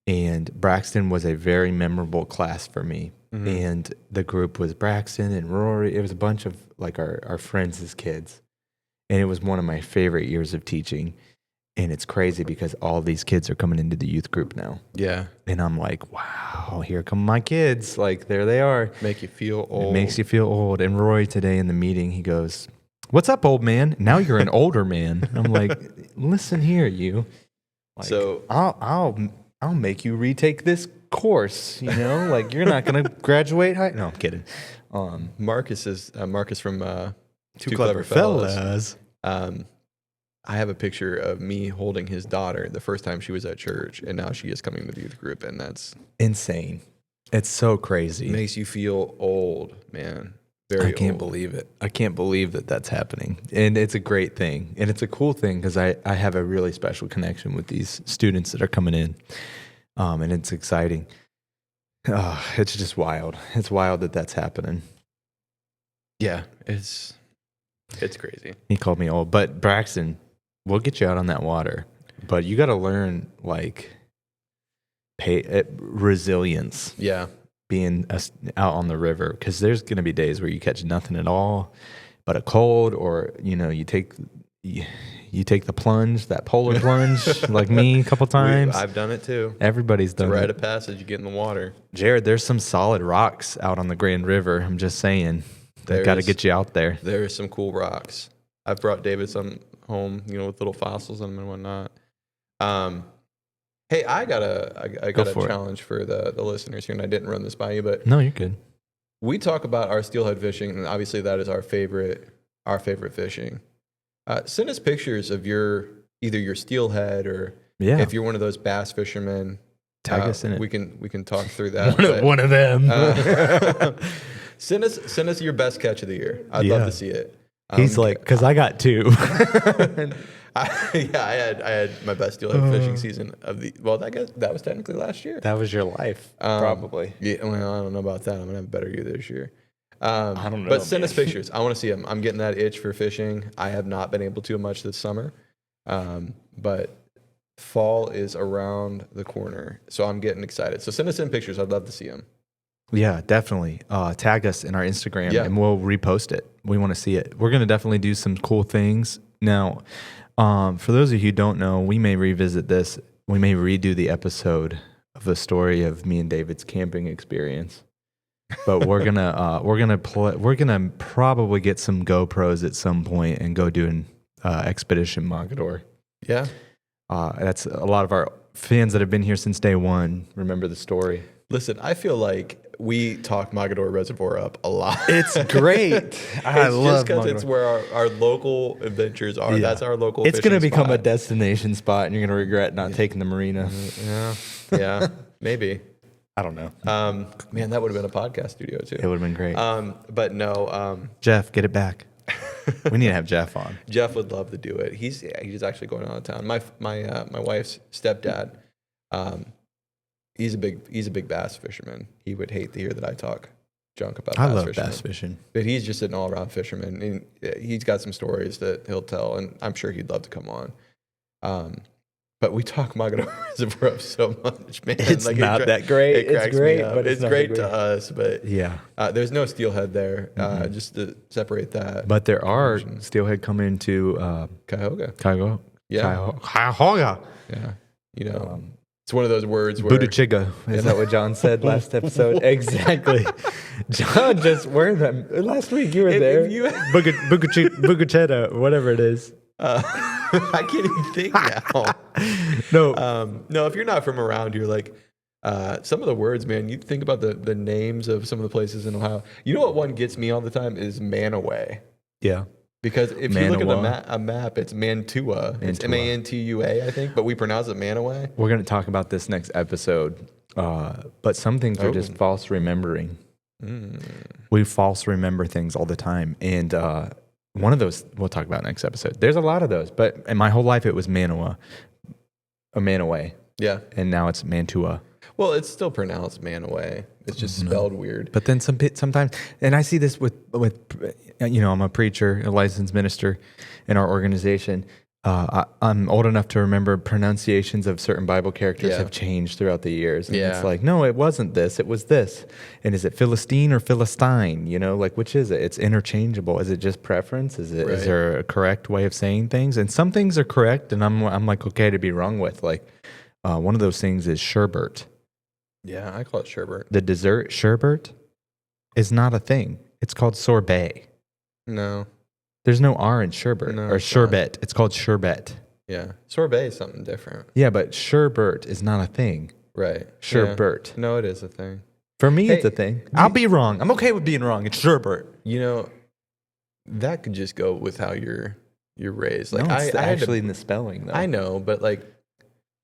and Braxton was a very memorable class for me. And the group was Braxton and Rory. It was a bunch of like our friends as kids. And it was one of my favorite years of teaching. And it's crazy because all these kids are coming into the youth group now. Yeah. And I'm like, wow, here come my kids. Like, there they are. Make you feel old. It makes you feel old. And Roy today in the meeting, he goes, "What's up, old man? Now you're an older man." I'm like, listen here, you. Like, So- I'll make you retake this course. You know, like you're not gonna graduate high. No, I'm kidding. Marcus from Two clever fellas. I have a picture of me holding his daughter the first time she was at church, and now she is coming to the youth group, and that's Insane. It's so crazy. makes you feel old, man. I can't believe it. I can't believe that that's happening. And it's a great thing. And it's a cool thing because I have a really special connection with these students that are coming in. And it's exciting. It's just wild. It's wild that that's happening. Yeah, it's crazy. He called me old. But Braxton, we'll get you out on that water. But you got to learn, like, resilience. Yeah. Being out on the river, because there's going to be days where you catch nothing at all but a cold, or you take the plunge, that polar plunge, like me a couple times. I've done it too. Everybody's It's a done rite it. of passage. You get in the water. Jared, there's some solid rocks out on the Grand River. I'm just saying, they got to get you out there. There are some cool rocks. I've brought David some home, with little fossils on them and whatnot. Hey, I got a challenge for the listeners here, and I didn't run this by you, but No, you're good. we talk about our steelhead fishing, and obviously that is our favorite fishing. Send us pictures of either your steelhead, or if you're one of those bass fishermen. Tag us in it. We can talk through that. One of them. Send us your best catch of the year. I'd love to see it. He's like, because I got two. I had my best steelhead fishing season of the. Well, I guess that was technically last year. That was your life, probably. Yeah, well, I don't know about that. I'm gonna have a better year this year. I don't know. But send us pictures. I want to see them. I'm getting that itch for fishing. I have not been able to much this summer, but fall is around the corner, so I'm getting excited. So send us in pictures. I'd love to see them. Yeah, definitely. Tag us in our Instagram, and we'll repost it. We want to see it. We're going to definitely do some cool things. Now, for those of you who don't know, we may revisit this. We may redo the episode of the story of me and David's camping experience. But we're gonna probably get some GoPros at some point and go do an Expedition Mogador. Yeah. That's a lot of our fans that have been here since day one. Remember the story. Listen, I feel like we talk Mogador Reservoir up a lot. It's great. I love just because Mogador. it's where our local adventures are. Yeah. That's our local. It's going to fishing become a spot. destination spot, and you're going to regret not taking the marina. Yeah, maybe. I don't know. Man, that would have been a podcast studio too. It would have been great. But no, Jeff, get it back. We need to have Jeff on. Jeff would love to do it. He's actually going out of town. My wife's stepdad, he's a big bass fisherman. He would hate to hear that I talk junk about I bass love fishermen. bass fishing. But he's just an all around fisherman, and he's got some stories that he'll tell, and I'm sure he'd love to come on. But we talk Mogador Reservoir up so much, man. It's not that great. It cracks It's great, me up. but it's not great that to great. us, but Yeah. there's no steelhead there. Just to separate that. But there are steelhead coming to Cuyahoga. Cuyahoga. Yeah. Cuyahoga. Yeah. It's one of those words where Budachiga. Is that what John said last episode? Exactly. John just where them last week you were there. you- Bugacheta, whatever it is. I can't even think now. No, if you're not from around here, like some of the words, man, you think about the names of some of the places in Ohio. You know what one gets me all the time is Manaway. Yeah. Because if you look Manawa. at a map, it's Mantua. It's Mantua. Mantua, I think, but we pronounce it Manaway. We're going to talk about this next episode. But some things are just false remembering. We false remember things all the time. And one of those we'll talk about next episode. There's a lot of those. But in my whole life, it was Manawa. Or Manaway. Yeah. And now it's Mantua. Well, it's still pronounced Manaway. It's just spelled weird. But then sometimes, and I see this with I'm a preacher, a licensed minister in our organization. I'm old enough to remember pronunciations of certain Bible characters have changed throughout the years. And it's like, no, it wasn't this, it was this. And is it Philistine or Philistine? Like, which is it? It's interchangeable. Is it just preference? Is there a correct way of saying things? And some things are correct, and I'm like, okay to be wrong with. Like, one of those things is sherbet. Yeah, I call it sherbet. The dessert sherbet is not a thing. It's called sorbet. No. There's no R in sherbet or sherbet. It's called sherbet. Yeah. Sorbet is something different. Yeah, but sherbet is not a thing. Right. Sherbet. Yeah. No, it is a thing. For me, it's a thing. I'll be wrong. I'm okay with being wrong. It's sherbet. That could just go with how you're raised. Like, no, it's actually in the spelling, though. I know, but like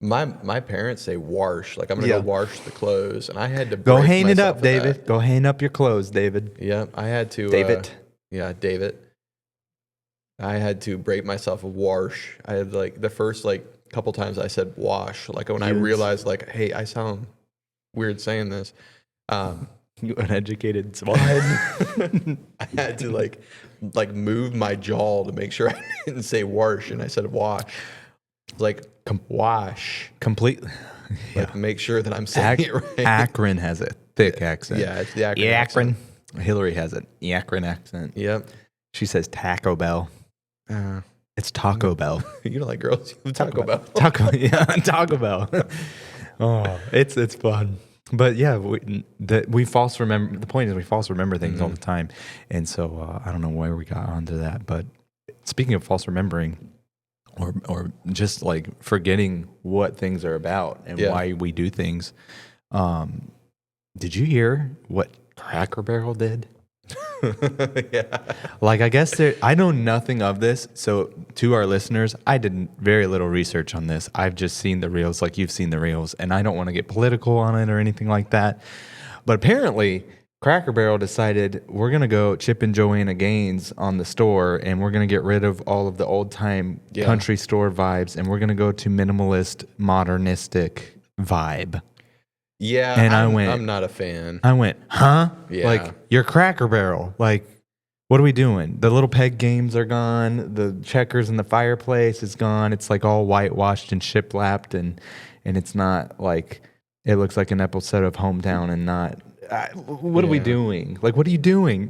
my parents say wash. Like, I'm gonna go wash the clothes, and I had to go break hang it myself up, for David. that. Go hang up your clothes, David. Yeah, I had to. David. David. I had to break myself a wash. I had the first couple times I said wash. Like when I realized hey, I sound weird saying this. You uneducated swine. I had to move my jaw to make sure I didn't say wash and I said wash. Like wash. Complete. Make sure that I'm saying it right. Akron has a thick accent. Yeah, it's the Akron. Akron. Hillary has an Akron accent. Yep. She says Taco Bell. It's Taco Bell. You don't like girls? Taco Bell. Taco Bell. Oh, it's fun. But yeah, we false remember. The point is, we false remember things all the time, and so I don't know where we got onto that. But speaking of false remembering, or just like forgetting what things are about and why we do things, did you hear what Cracker Barrel did? Yeah. Like, I guess I know nothing of this. So to our listeners, I did very little research on this. I've just seen the reels like you've seen the reels, and I don't want to get political on it or anything like that. But apparently Cracker Barrel decided we're going to go Chip and Joanna Gaines on the store, and we're going to get rid of all of the old time country store vibes, and we're going to go to minimalist, modernistic vibe. Yeah, and I'm not a fan. I went, huh? Yeah. Like, you're Cracker Barrel. Like, what are we doing? The little peg games are gone. The checkers in the fireplace is gone. It's like all whitewashed and shiplapped, and it's not like, it looks like an episode of Hometown and not, what are we doing? Like, what are you doing?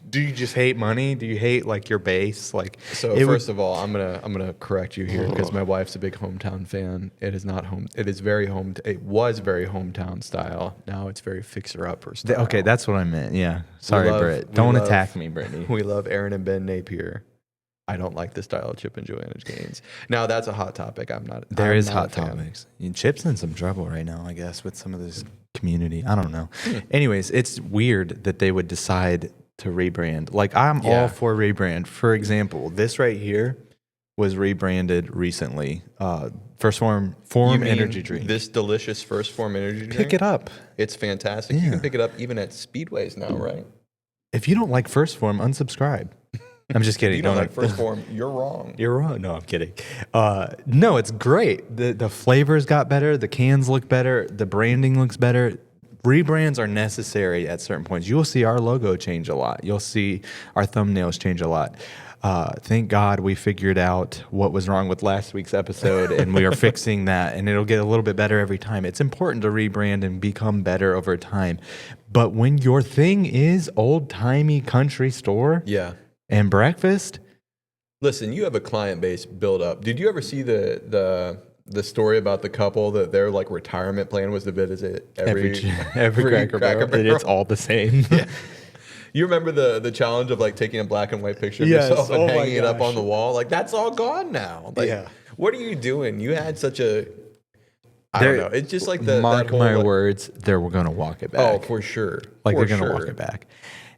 Do you just hate money? Do you hate like your base? Like, so first of all, I'm gonna correct you here because my wife's a big Hometown fan. It is not home. It is very home. It was very Hometown style. Now it's very fixer upper style. Okay, that's what I meant. Yeah. Sorry, Britt. Don't attack me, Brittany. We love Aaron and Ben Napier. I don't like the style of Chip and Joanna Gaines. Now that's a hot topic. There is hot topics. Chip's in some trouble right now, I guess, with some of this community. I don't know. Anyways, it's weird that they would decide to rebrand. Like, I'm all for rebrand. For example, this right here was rebranded recently. First Form energy drink. This delicious First Form energy drink. Pick it up. It's fantastic. You can pick it up even at Speedways now, right? If you don't like First Form, unsubscribe. I'm just kidding. You don't like First Form, you're wrong. You're wrong. No, I'm kidding. No, it's great. The flavors got better. The cans look better. The branding looks better. Rebrands are necessary at certain points. You'll see our logo change a lot. You'll see our thumbnails change a lot. Thank God we figured out what was wrong with last week's episode, and we are fixing that, and it'll get a little bit better every time. It's important to rebrand and become better over time. But when your thing is old-timey country store and breakfast... Listen, you have a client base built up. Did you ever see the story about the couple that their like retirement plan was to visit every Cracker Barrel? It's all the same. You remember the challenge of like taking a black and white picture of Yes. yourself and Oh my hanging it up gosh. on the wall? Like that's all gone now. Like, Yeah. what are you doing? You had such a, I don't know. It's just like Mark that whole, my like, words, they're going to walk it Oh, back. for sure. Like For they're gonna sure. walk it back.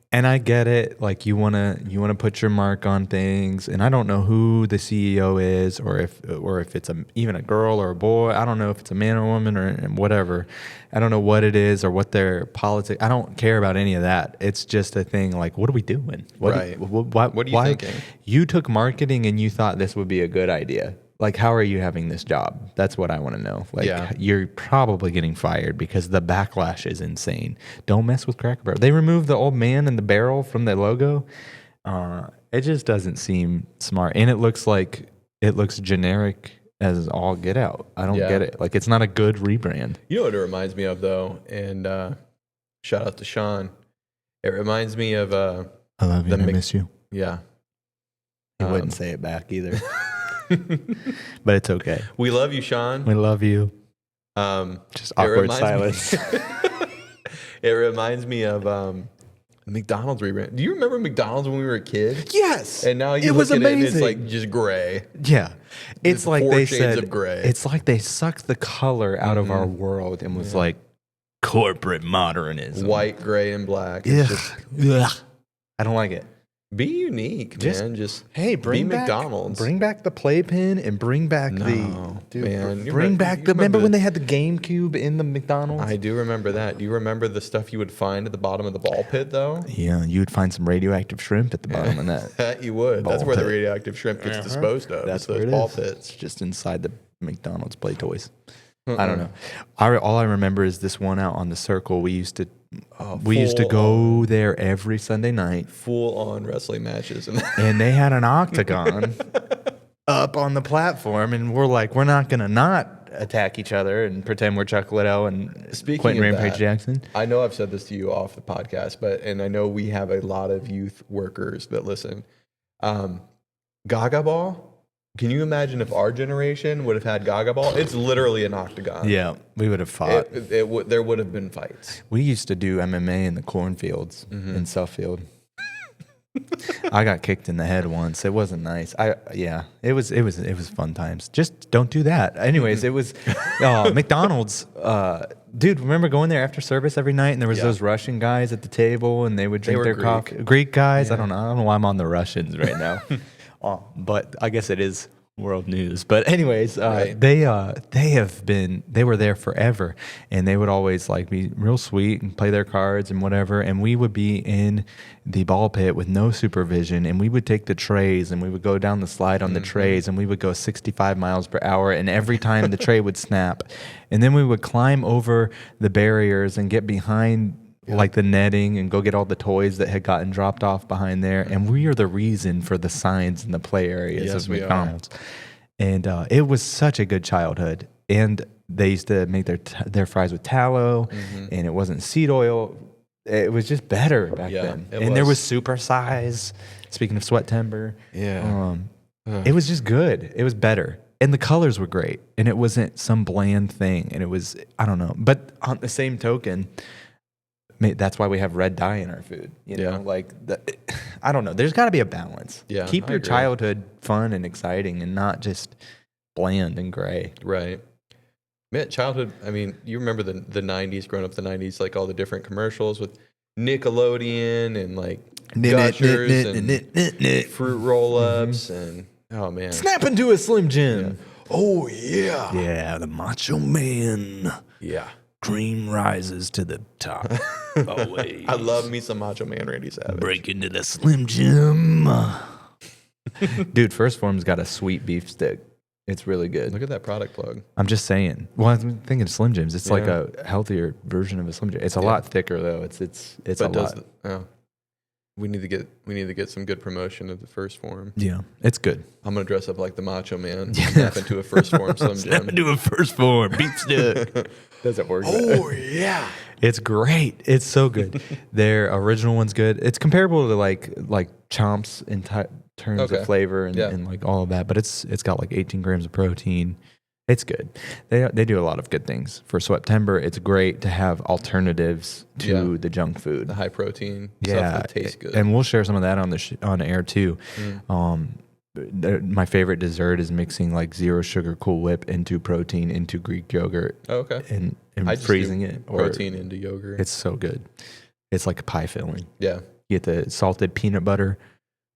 And I get it. Like you wanna put your mark on things. And I don't know who the CEO is, or if it's even a girl or a boy. I don't know if it's a man or a woman or whatever. I don't know what it is or what their politics. I don't care about any of that. It's just a thing. Like, what are we doing? Right. What are you thinking? You took marketing and you thought this would be a good idea. Like, how are you having this job? That's what I want to know. Like, Yeah. you're probably getting fired because the backlash is insane. Don't mess with Cracker Barrel. They removed the old man and the barrel from the logo. It just doesn't seem smart. And it looks generic as all get out. I don't get it. Like, it's not a good rebrand. You know what it reminds me of though, and shout out to Sean. It reminds me of I love you and I miss you. yeah. He wouldn't say it back either. But it's okay. We love you, Sean. We love you. Just awkward silence. It reminds me of McDonald's rebrand. Do you remember McDonald's when we were a kid? Yes. And now you it was look at amazing. it and it's like just gray. Yeah. It's like 4 they shades said, of gray. it's like they sucked the color out of our world and was like corporate modernism. White, gray, and black. Yeah. It's just, Ugh. I don't like it. be unique, man. Just Bring be back McDonald's. Bring back the playpen and bring back No, man. You Bring remember- back you the. Remember remember when they had the GameCube in the McDonald's? I do remember that. Do you remember the stuff you would find at the bottom of the ball pit, though? Yeah, you would find some radioactive shrimp at the bottom of that. That you would. That's Ball where the pit. radioactive shrimp gets disposed of. That's It's those where it ball is. pits. It's just inside the McDonald's play toys. I don't know. All I remember is this one out on the Circle. We used to full go there every Sunday night, Full on wrestling matches. and they had an octagon up on the platform, and we're like, we're not gonna not attack each other and pretend we're Chuck Liddell and Speaking Quentin of Rampage that, Jackson. I know I've said this to you off the podcast, and I know we have a lot of youth workers that listen. Gaga Ball. Can you imagine if our generation would have had Gaga Ball? It's literally an octagon. Yeah, we would have fought. There would have been fights. We used to do MMA in the cornfields in Suffield. I got kicked in the head once. It wasn't nice. It was fun times. Just don't do that. Anyways, it was McDonald's. Dude, remember going there after service every night, and there was those Russian guys at the table, and they would drink were their Greek. coffee. Greek guys. I don't know why I'm on the Russians right now. But I guess it is world news. But anyways, Right. they were there forever, and they would always like be real sweet and play their cards and whatever, and we would be in the ball pit with no supervision, and we would take the trays and we would go down the slide on the trays, and we would go 65 miles per hour, and every time the tray would snap, and then we would climb over the barriers and get behind like the netting and go get all the toys that had gotten dropped off behind there. And we are the reason for the signs in the play areas Yes, of we McDonald's. And it was such a good childhood. And they used to make their fries with tallow, and it wasn't seed oil. It was just better back then. it And there was. was super size. Speaking of Sweat-tember, Yeah. it was just good. It was better. And the colors were great. And it wasn't some bland thing. And it was, I don't know. But on the same token, that's why we have red dye in our food. You know, like I don't know. There's got to be a balance. Yeah, keep I your agree. childhood fun and exciting, and not just bland and gray. Right. Man, childhood, I mean, you remember the 90s, growing up the 90s, like all the different commercials with Nickelodeon and like Gushers and fruit roll-ups and, oh man. Snap into a Slim Jim. Oh yeah. Yeah, the Macho Man. Yeah. Dream rises to the top. Always. I love me some Macho Man Randy Savage. Break into the Slim Jim. Dude, First Form's got a sweet beef stick. It's really good. Look at that product plug. I'm just saying. Well, I'm thinking Slim Jims. It's like Yeah. a healthier version of a Slim Jim. It's a lot thicker though. It's a lot. We need to get some good promotion of the First Form. Yeah, it's good. I'm gonna dress up like the Macho Man. Snap into a First Form Slim Jim. Do a First Form beef stick. Doesn't work. Oh yeah. It's great. It's so good. Their original one's good. It's comparable to like Chomps in terms Okay. of flavor and, Yeah. and like all of that, but it's got like 18 grams of protein. It's good. They do a lot of good things. For Sweat-tember, it's great to have alternatives to the junk food. The high protein stuff that tastes good. And we'll share some of that on air too. My favorite dessert is mixing like zero sugar Cool Whip into protein into Greek yogurt. Oh, okay. And I just freezing do it. protein into yogurt. It's so good. It's like a pie filling. Yeah. You get the salted peanut butter,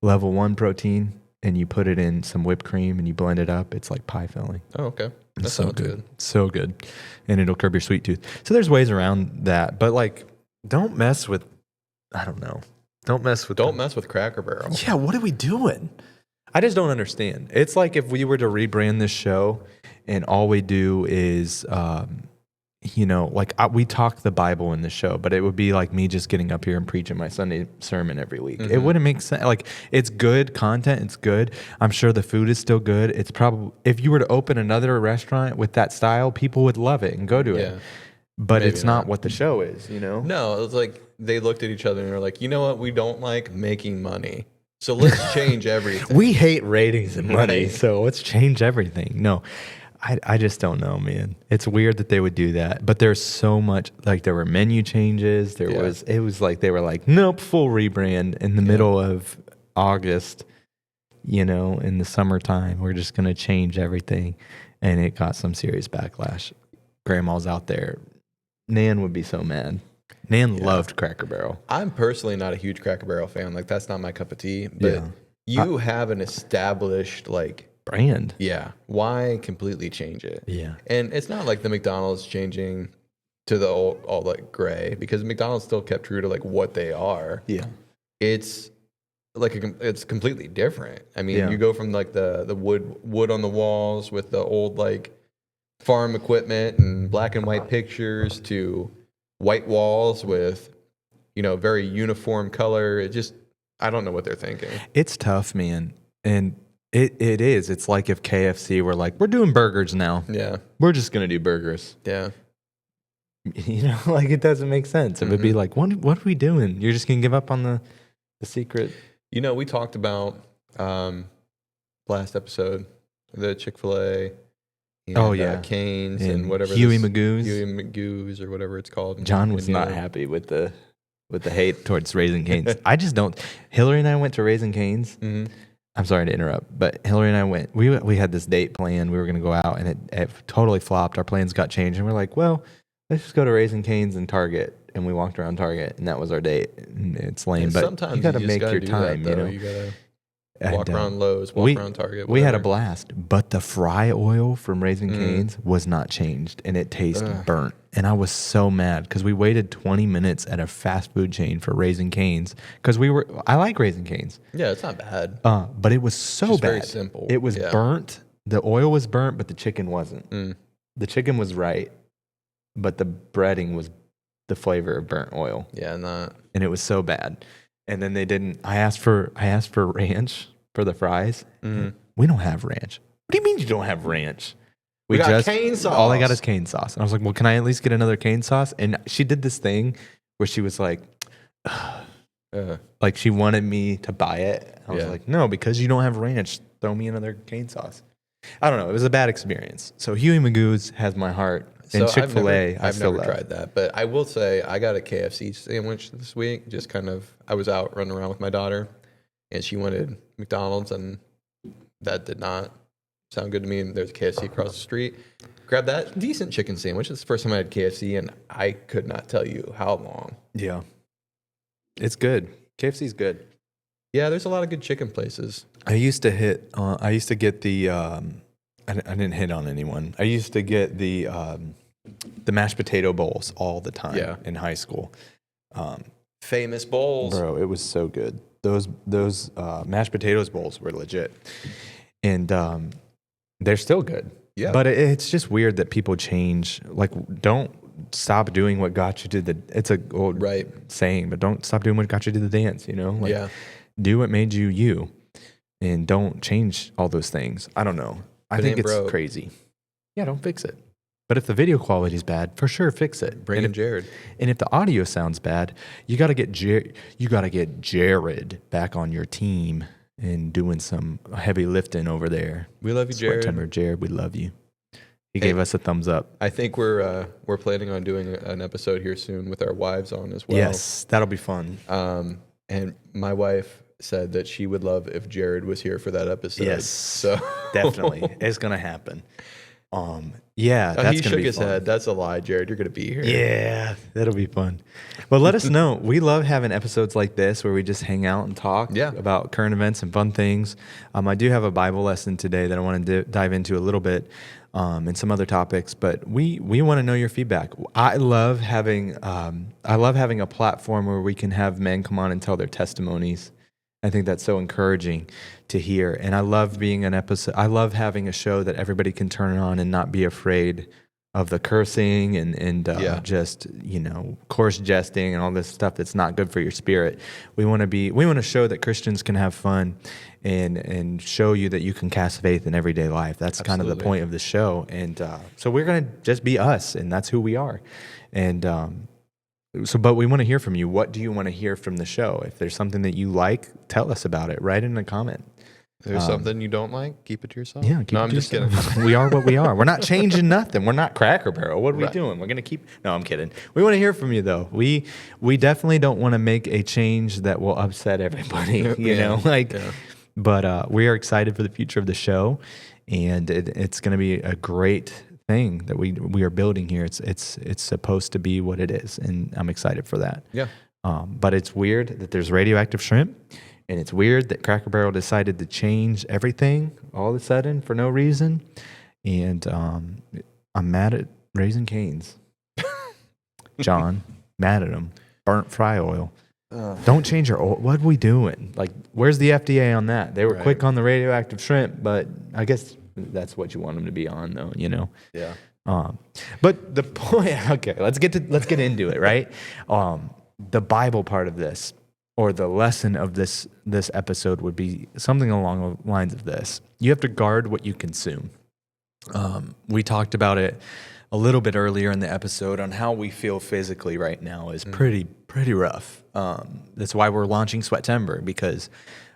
level 1 protein, and you put it in some whipped cream and you blend it up. It's like pie filling. Oh, okay. That It's so sounds good. So good. And it'll curb your sweet tooth. So there's ways around that. But like, don't mess with, I don't know. Don't mess with Cracker Barrel. Yeah, what are we doing? I just don't understand. It's like if we were to rebrand this show and all we do is, we talk the Bible in the show, but it would be like me just getting up here and preaching my Sunday sermon every week. It wouldn't make sense. Like, it's good content. It's good. I'm sure the food is still good. It's probably, if you were to open another restaurant with that style, people would love it and go to it. But Maybe it's not what the show is, No, it was like they looked at each other and were like, you know what? We don't like making money. So let's change everything. We hate ratings and money, Right. so let's change everything. No, I just don't know, man. It's weird that they would do that. But there's so much, like there were menu changes. It was like they were like, nope, full rebrand in the middle of August, in the summertime. We're just going to change everything. And it got some serious backlash. Grandma's out there. Nan would be so mad. Nan loved Cracker Barrel. I'm personally not a huge Cracker Barrel fan. Like, that's not my cup of tea. But you have an established, like, brand. Yeah. Why completely change it? Yeah. And it's not like the McDonald's changing to the all like gray, because McDonald's still kept true to like what they are. Yeah. It's like it's completely different. I mean, you go from like the wood on the walls with the old like farm equipment and black and white pictures to white walls with, very uniform color. It just, I don't know what they're thinking. It's tough, man. And it is. It's like if KFC were like, we're doing burgers now. Yeah. We're just going to do burgers. Yeah. Like it doesn't make sense. It would be like, what are we doing? You're just going to give up on the secret? We talked about last episode, the Chick-fil-A. And, Cane's and whatever. Huey Magoo's. Huey Magoo's or whatever it's called. John was not happy with the hate towards Raising Cane's. I just don't. Hillary and I went to Raising Cane's. I'm sorry to interrupt, but Hillary and I went. We had this date planned. We were going to go out, and it totally flopped. Our plans got changed, and we're like, well, let's just go to Raising Cane's and Target. And we walked around Target, and that was our date. And it's lame, And but sometimes you got to just make gotta your do time. that, You got to walk And, around Lowe's, walk around Target. We had a whatever. blast, but the fry oil from Raising Cane's was not changed, and it tasted burnt. And I was so mad because we waited 20 minutes at a fast food chain for Raising Cane's because I like Raising Cane's. Yeah, it's not bad. But it was so Just bad. very simple. It was Yeah. burnt. The oil was burnt, but the chicken wasn't. The chicken was right, but the breading was the flavor of burnt oil. Yeah, not. And it was so bad. And then they didn't. I asked for ranch for the fries. We don't have ranch. What do you mean you don't have ranch? We got cane sauce. All I got is cane sauce. And I was like, well, can I at least get another cane sauce? And she did this thing where she was like, like she wanted me to buy it. I was like, no, because you don't have ranch, throw me another cane sauce. I don't know. It was a bad experience. So Huey Magoo's has my heart. And Chick-fil-A, I've never tried that. But I will say I got a KFC sandwich this week. Just kind of, I was out running around with my daughter, and she wanted McDonald's, and that did not sound good to me. And there's a KFC across the street. Grabbed that decent chicken sandwich. It's the first time I had KFC, and I could not tell you how long. Yeah. It's good. KFC's good. Yeah, there's a lot of good chicken places. I used to get the, I didn't hit on anyone. I used to get the mashed potato bowls all the time in high school. Famous bowls. Bro, it was so good. Those mashed potatoes bowls were legit. And they're still good. Yeah. But it's just weird that people change. Like, don't stop doing what got you to the, it's a old saying, but don't stop doing what got you to the dance, Like, do what made you you. And don't change all those things. I don't know. I think it's crazy. Yeah, don't fix it. But if the video quality is bad, for sure fix it. Bring in Jared. And if the audio sounds bad, you got to get Jared back on your team and doing some heavy lifting over there. We love you, Jared. Sweat-tember, Jared, we love you. He gave us a thumbs up. I think we're planning on doing an episode here soon with our wives on as well. Yes, that'll be fun. And my wife said that she would love if Jared was here for that episode. Yes, so definitely, it's gonna happen. Yeah, that's he gonna shook be his fun. head. That's a lie, Jared. You're gonna be here. Yeah, that'll be fun. But let us know. We love having episodes like this where we just hang out and talk about current events and fun things. I do have a Bible lesson today that I want to dive into a little bit, and some other topics. But we want to know your feedback. I love having a platform where we can have men come on and tell their testimonies. I think that's so encouraging to hear. And I love being an episode. I love having a show that everybody can turn on and not be afraid of the cursing and just, coarse jesting and all this stuff that's not good for your spirit. We want to show that Christians can have fun and show you that you can cast faith in everyday life. That's kind of the point of the show. And so we're going to just be us, and that's who we are. And but we want to hear from you. What do you want to hear from the show? If there's something that you like, tell us about it. Write in a comment. If there's something you don't like, keep it to yourself. Yeah, I'm just kidding. We are what we are. We're not changing nothing. We're not Cracker Barrel. What are we doing? We're going to keep... No, I'm kidding. We want to hear from you, though. We definitely don't want to make a change that will upset everybody, you know? But we are excited for the future of the show, and it's going to be a great thing that we are building here. It's supposed to be what it is, and I'm excited for that. Yeah. But it's weird that there's radioactive shrimp, and it's weird that Cracker Barrel decided to change everything all of a sudden for no reason. And I'm mad at Raising Cane's. John, mad at him. Burnt fry oil. Don't change your oil. What are we doing? Like, where's the FDA on that? They were quick on the radioactive shrimp, but I guess that's what you want them to be on, though, Yeah. But the point, okay, let's get into it, right? The Bible part of this, or the lesson of this episode, would be something along the lines of this. You have to guard what you consume. We talked about it a little bit earlier in the episode on how we feel physically right now is pretty rough. That's why we're launching Sweat-tember, because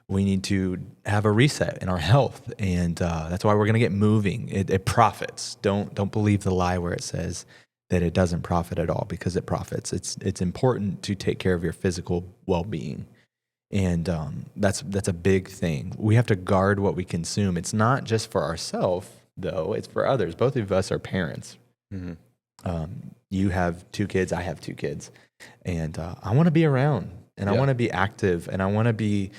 we need to have a reset in our health, and that's why we're going to get moving. It profits. Don't believe the lie where it says that it doesn't profit at all, because it profits. It's important to take care of your physical well-being, and that's a big thing. We have to guard what we consume. It's not just for ourselves, though. It's for others. Both of us are parents. Mm-hmm. You have 2 kids. I have 2 kids, and I want to be around, and I want to be active, and I want to be.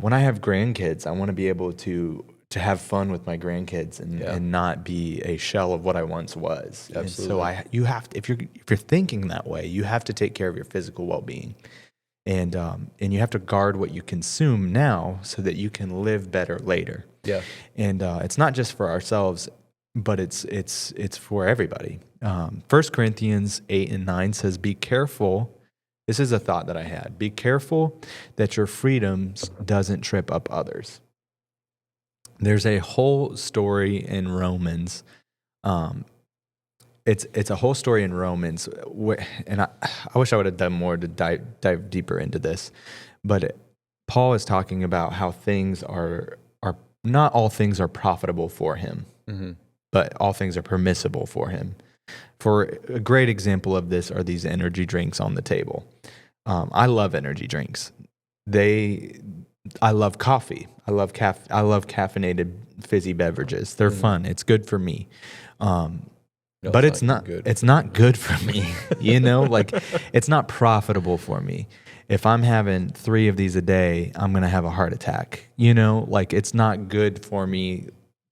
When I have grandkids, I want to be able to have fun with my grandkids and not be a shell of what I once was. Absolutely. And so you have to, if you're thinking that way, you have to take care of your physical well-being, and you have to guard what you consume now so that you can live better later. Yeah. And it's not just for ourselves, but it's for everybody. 1 Corinthians 8:9 says, "Be careful." This is a thought that I had. Be careful that your freedoms doesn't trip up others. There's a whole story in Romans. It's a whole story in Romans, and I wish I would have done more to dive deeper into this. But Paul is talking about how things are not all things are profitable for him, but all things are permissible for him. For a great example of this are these energy drinks on the table. I love energy drinks. I love coffee. I love caffeinated fizzy beverages. They're fun. It's good for me. But it's not good. It's not good for me. Like, it's not profitable for me. If I'm having 3 of these a day, I'm going to have a heart attack. Like, it's not good for me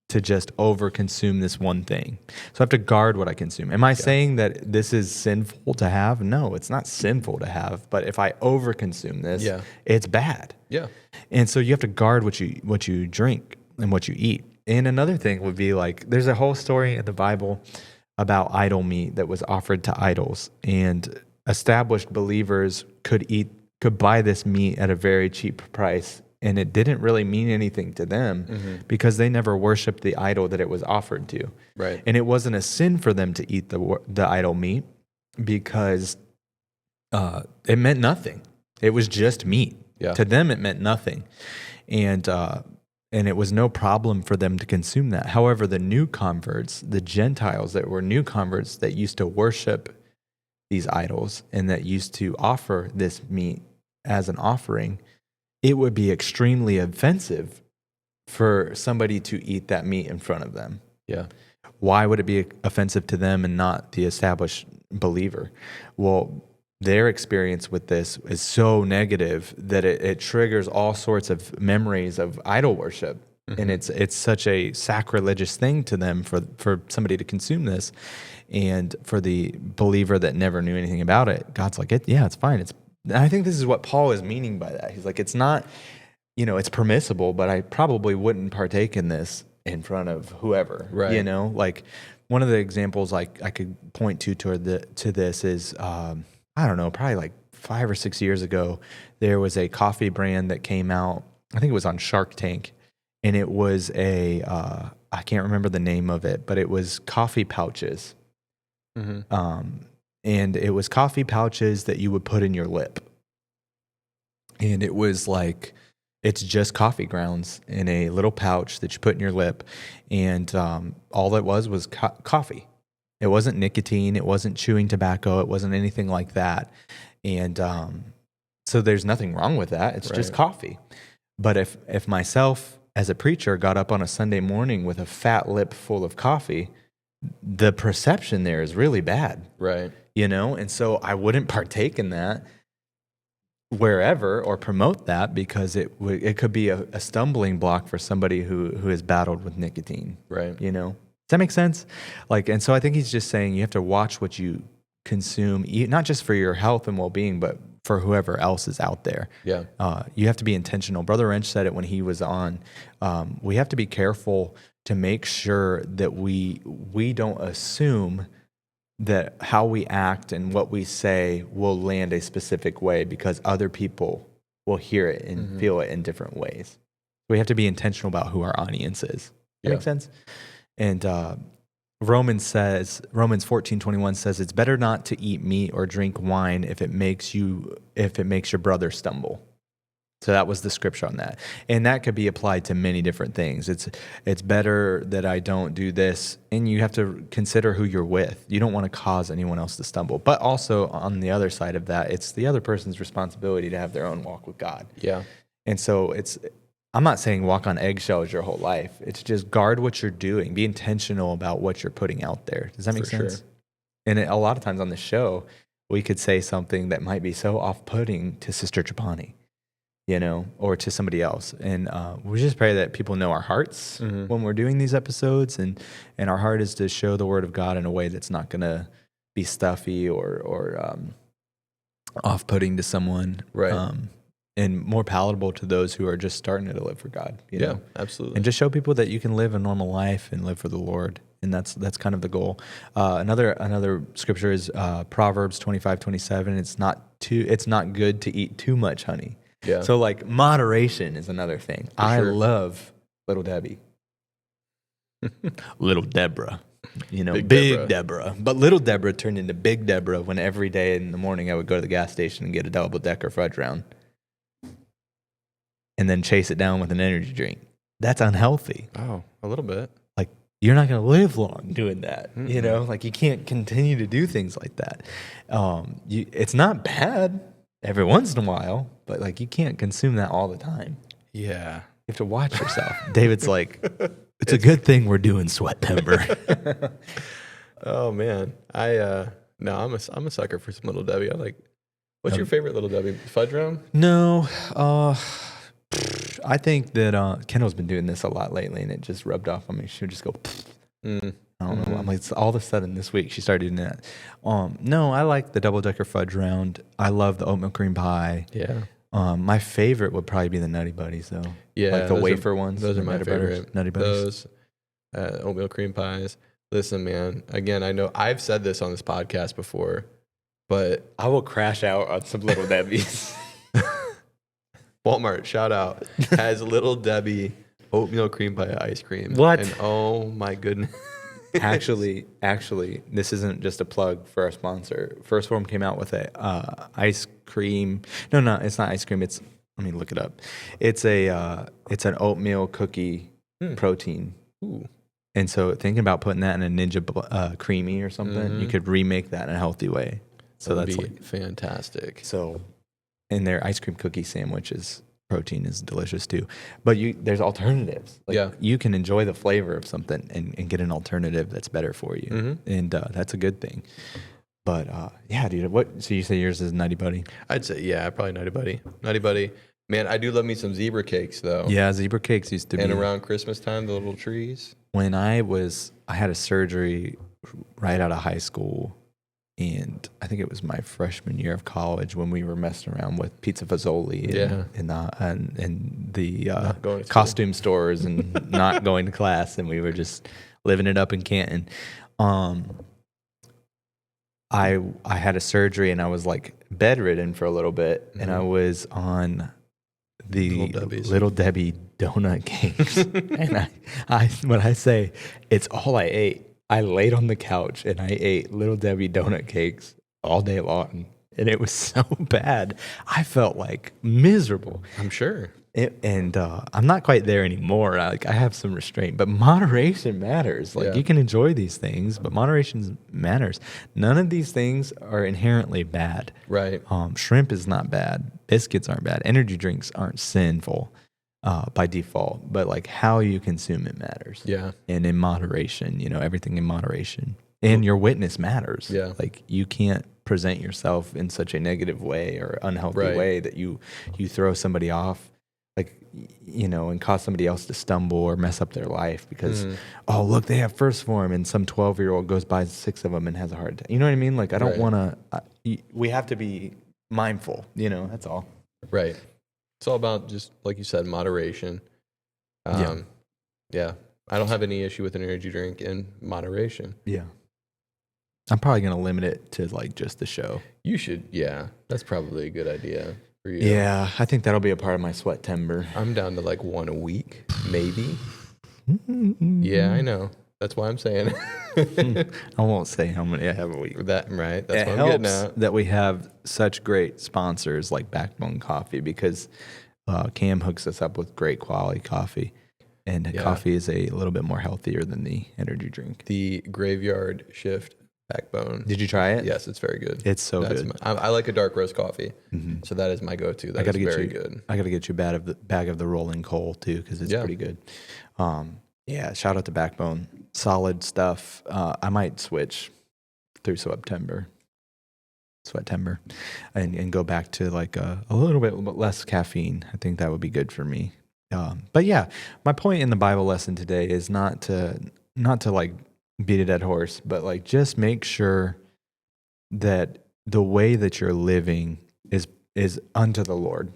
to just over-consume this one thing. So I have to guard what I consume. Am I saying that this is sinful to have? No, it's not sinful to have. But if I over-consume this, it's bad. Yeah. And so you have to guard what you drink and what you eat. And another thing would be, like, there's a whole story in the Bible about idol meat that was offered to idols. And established believers could buy this meat at a very cheap price, and it didn't really mean anything to them because they never worshiped the idol that it was offered to. Right. And it wasn't a sin for them to eat the idol meat because it meant nothing. It was just meat. Yeah. To them, it meant nothing. And and it was no problem for them to consume that. However, the new converts, the Gentiles that were new converts that used to worship these idols and that used to offer this meat as an offering, it would be extremely offensive for somebody to eat that meat in front of them. Yeah. Why would it be offensive to them and not the established believer? Well, their experience with this is so negative that it triggers all sorts of memories of idol worship. And it's such a sacrilegious thing to them for somebody to consume this. And for the believer that never knew anything about it, God's like, it's fine. I think this is what Paul is meaning by that. He's like, it's not, it's permissible, but I probably wouldn't partake in this in front of whoever. Right. Like one of the examples I could point to this is, I don't know, probably like 5 or 6 years ago, there was a coffee brand that came out. I think it was on Shark Tank, and it was I can't remember the name of it, but it was coffee pouches. And it was coffee pouches that you would put in your lip. And it was like, it's just coffee grounds in a little pouch that you put in your lip. And all it was coffee. It wasn't nicotine. It wasn't chewing tobacco. It wasn't anything like that. And so there's nothing wrong with that. It's just coffee. But if myself as a preacher got up on a Sunday morning with a fat lip full of coffee, the perception there is really bad. Right. And so I wouldn't partake in that wherever or promote that because it could be a stumbling block for somebody who has battled with nicotine. Right. Does that make sense? And so I think he's just saying you have to watch what you consume, not just for your health and well-being, but for whoever else is out there. Yeah. You have to be intentional. Brother Wrench said it when he was on. We have to be careful to make sure that we don't assume that how we act and what we say will land a specific way because other people will hear it and feel it in different ways. We have to be intentional about who our audience is. That makes sense? And Romans 14:21 says it's better not to eat meat or drink wine if it makes your brother stumble. So that was the scripture on that. And that could be applied to many different things. It's better that I don't do this. And you have to consider who you're with. You don't want to cause anyone else to stumble. But also on the other side of that, it's the other person's responsibility to have their own walk with God. Yeah. And so I'm not saying walk on eggshells your whole life. It's just guard what you're doing. Be intentional about what you're putting out there. Does that make sense? Sure. And a lot of times on the show, we could say something that might be so off-putting to Sister Trapani, or to somebody else. And we just pray that people know our hearts when we're doing these episodes. And our heart is to show the Word of God in a way that's not going to be stuffy or off-putting to someone. Right. And more palatable to those who are just starting to live for God. You know? Absolutely. And just show people that you can live a normal life and live for the Lord. And that's kind of the goal. Another scripture is Proverbs 25:27. It's not good to eat too much honey. Yeah. So moderation is another thing. I sure. love Little Debbie. Little Deborah. Big Deborah. But Little Deborah turned into Big Deborah when every day in the morning I would go to the gas station and get a double-decker fudge round. And then chase it down with an energy drink. That's unhealthy. Oh, a little bit. You're not going to live long doing that. You can't continue to do things like that. It's not bad every once in a while, but you can't consume that all the time. Yeah. You have to watch yourself. David's like, it's a good thing we're doing Sweat-tember. Oh man. I'm a sucker for some Little Debbie. What's your favorite Little Debbie? Fudge round? No, I think that Kendall's been doing this a lot lately, and it just rubbed off on me. She would just go, I don't know. I'm like, all of a sudden this week she started doing that. No, I like the double-decker fudge round. I love the oatmeal cream pie. Yeah. My favorite would probably be the Nutty Buddies, though. Yeah. The wafer ones. Those are the my favorite. Nutty Buddies. Those oatmeal cream pies. Listen, man. Again, I know I've said this on this podcast before, but I will crash out on some Little Debbies. Walmart, shout out, has Little Debbie oatmeal cream pie ice cream. What? And oh my goodness. Actually, this isn't just a plug for our sponsor. First Form came out with a ice cream. No, it's not ice cream. It's Let me look it up. It's it's an oatmeal cookie protein. Ooh. And so thinking about putting that in a Ninja Creamy or something, you could remake that in a healthy way. So That'd that's be like fantastic. so. And their ice cream cookie sandwiches protein is delicious too. But there's alternatives. Like you can enjoy the flavor of something and get an alternative that's better for you, and that's a good thing. But yeah, dude. What? So you say yours is Nutty Buddy? I'd say probably Nutty Buddy. Nutty Buddy. Man, I do love me some zebra cakes though. Yeah, zebra cakes used to be. And around Christmas time, the little trees. When I had a surgery right out of high school, and I think it was my freshman year of college when we were messing around with Pizza Fazoli and the costume stores and not going to class, and we were just living it up in Canton. I had a surgery and I was like bedridden for a little bit, and I was on the Little Debbie donut cakes. And I when I say it's all I ate, I laid on the couch and I ate Little Debbie donut cakes all day long. And it was so bad. I felt like miserable. I'm sure. I'm not quite there anymore. I have some restraint, but moderation matters. Like you can enjoy these things, but moderation matters. None of these things are inherently bad. Right. Shrimp is not bad. Biscuits aren't bad. Energy drinks aren't sinful by default, but like how you consume it matters. Yeah. And in moderation, everything in moderation. And your witness matters. Yeah. Like you can't present yourself in such a negative way or unhealthy way that you throw somebody off. Like, and cause somebody else to stumble or mess up their life because, oh, look, they have first form, and some 12-year-old goes by 6 of them and has a heart attack. You know what I mean? Like, I don't want to, we have to be mindful, that's all. Right. It's all about just, like you said, moderation. Yeah. I don't have any issue with an energy drink in moderation. Yeah. I'm probably going to limit it to like just the show. You should. Yeah. That's probably a good idea. Yeah, I think that'll be a part of my Sweat-tember. I'm down to like 1 a week, maybe. Yeah, I know. That's why I'm saying it. I won't say how many I have a week. That's what I'm getting at. That we have such great sponsors like Backbone Coffee because Cam hooks us up with great quality coffee. And coffee is a little bit more healthier than the energy drink. The Graveyard Shift Backbone. Did you try it? Yes, it's very good. It's so good. I like a dark roast coffee, so that is my go-to. That is very good. I got to get you a bag of the rolling coal too because it's pretty good. Shout out to Backbone. Solid stuff. I might switch through Sweat-tember, and go back to like a little bit less caffeine. I think that would be good for me. But yeah, my point in the Bible lesson today is not to like beat a dead horse, but like just make sure that the way that you're living is unto the Lord.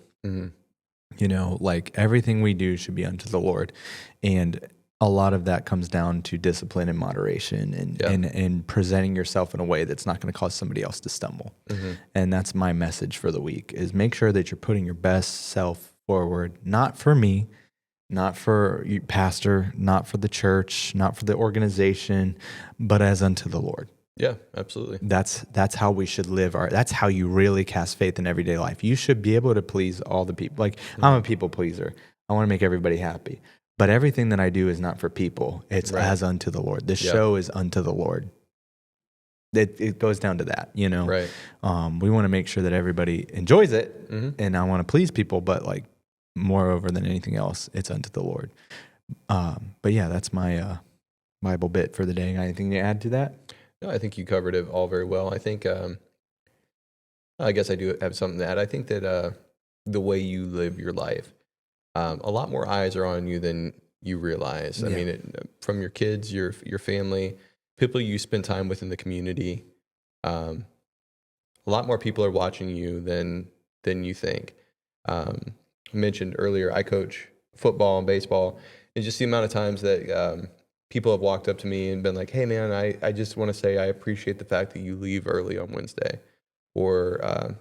Like everything we do should be unto the Lord, and a lot of that comes down to discipline and moderation and presenting yourself in a way that's not going to cause somebody else to stumble. And that's my message for the week: is make sure that you're putting your best self forward, not for me, not for you, pastor, not for the church, not for the organization, but as unto the Lord. Yeah, absolutely. That's how we should live that's how you really cast faith in everyday life. You should be able to please all the people. Like I'm a people pleaser. I want to make everybody happy. But everything that I do is not for people. It's as unto the Lord. This show is unto the Lord. It goes down to that, Right. We want to make sure that everybody enjoys it, and I want to please people, but like moreover than anything else, it's unto the Lord. But yeah, that's my Bible bit for the day. Anything to add to that? No, I think you covered it all very well. I think, I guess I do have something to add. I think that the way you live your life, a lot more eyes are on you than you realize. I mean, from your kids, your family, people you spend time with in the community, a lot more people are watching you than you think. I mentioned earlier, I coach football and baseball, and just the amount of times that people have walked up to me and been like, "Hey man, I just want to say I appreciate the fact that you leave early on Wednesday," or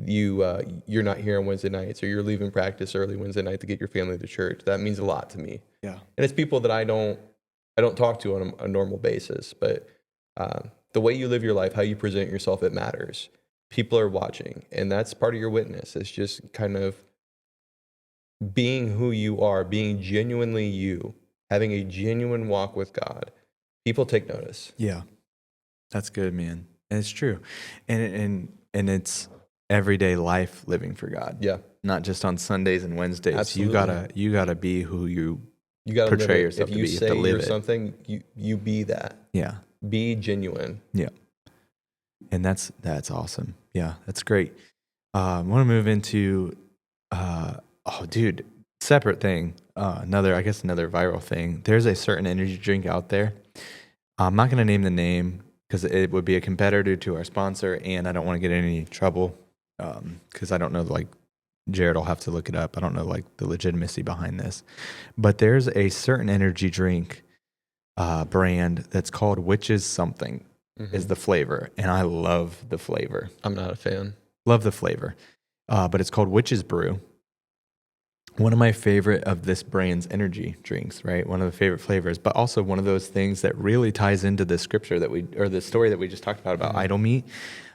you're not here on Wednesday nights, or you're leaving practice early Wednesday night to get your family to church. That means a lot to me. Yeah, and it's people that I don't talk to on a normal basis, but the way you live your life, how you present yourself, it matters. people are watching, and that's part of your witness. It's just kind of being who you are, being genuinely you, having a genuine walk with God. People take notice. Yeah. That's good, man. And it's true. And it's everyday life living for God. Yeah. Not just on Sundays and Wednesdays. Absolutely. You gotta be who you got to portray live it. yourself if to you be. You say have to live you're it. something, you be that. Yeah. Be genuine. Yeah. And that's awesome. Yeah, that's great. I want to move into separate thing. Another viral thing. There's a certain energy drink out there. I'm not going to name the name because it would be a competitor to our sponsor, and I don't want to get in any trouble because I don't know, like, Jared will have to look it up. I don't know, like, the legitimacy behind this. But there's a certain energy drink brand that's called Witch's something is the flavor, and I love the flavor. I'm not a fan. Love the flavor. But it's called Witch's Brew. One of my favorite of this brand's energy drinks, right? One of the favorite flavors, but also one of those things that really ties into the scripture or the story that we just talked about idol meat.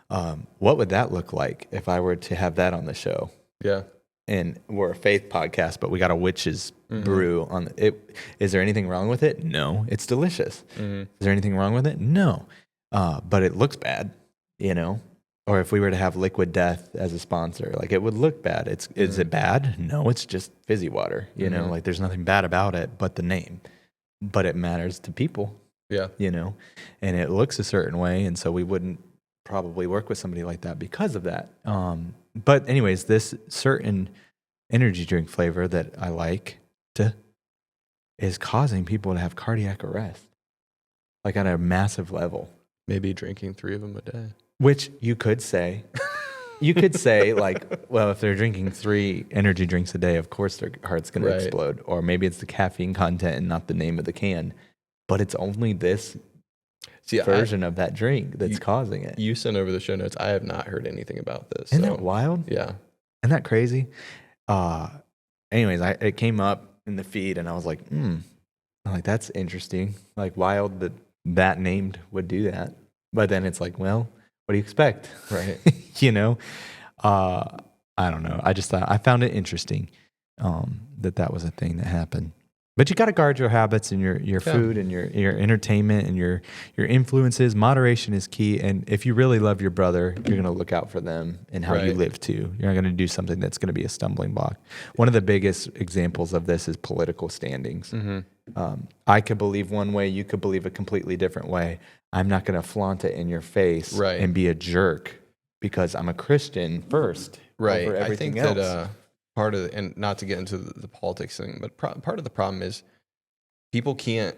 What would that look like if I were to have that on the show? Yeah. And we're a faith podcast, but we got a Witch's Brew on it. Is there anything wrong with it? No, it's delicious. Is there anything wrong with it? No. But it looks bad, you know? Or if we were to have Liquid Death as a sponsor, like, it would look bad. Is it bad? No, it's just fizzy water, you know? Like, there's nothing bad about it but the name. But it matters to people. Yeah. You know? And it looks a certain way, and so we wouldn't probably work with somebody like that because of that. But anyways, this certain energy drink flavor that I like is causing people to have cardiac arrest, like, on a massive level. Maybe drinking 3 of them a day. Which you could say, like, well, if they're drinking 3 energy drinks a day, of course their heart's going to explode. Or maybe it's the caffeine content and not the name of the can. But it's only this version of that drink that's causing it. You sent over the show notes. I have not heard anything about this. Isn't that wild? Yeah. Isn't that crazy? Anyways, it came up in the feed, and I was like, I'm like, that's interesting. Like, wild that named would do that. But then it's like, well, what do you expect? Right. You know? I don't know. I just thought, I found it interesting that was a thing that happened. But you got to guard your habits and your food and your entertainment and your influences. Moderation is key. And if you really love your brother, you're going to look out for them and how you live too. You're not going to do something that's going to be a stumbling block. One of the biggest examples of this is political standings. I could believe one way, you could believe a completely different way. I'm not going to flaunt it in your face and be a jerk because I'm a Christian first. Right. Over everything I think else. that part of and not to get into the politics thing, but part of the problem is people can't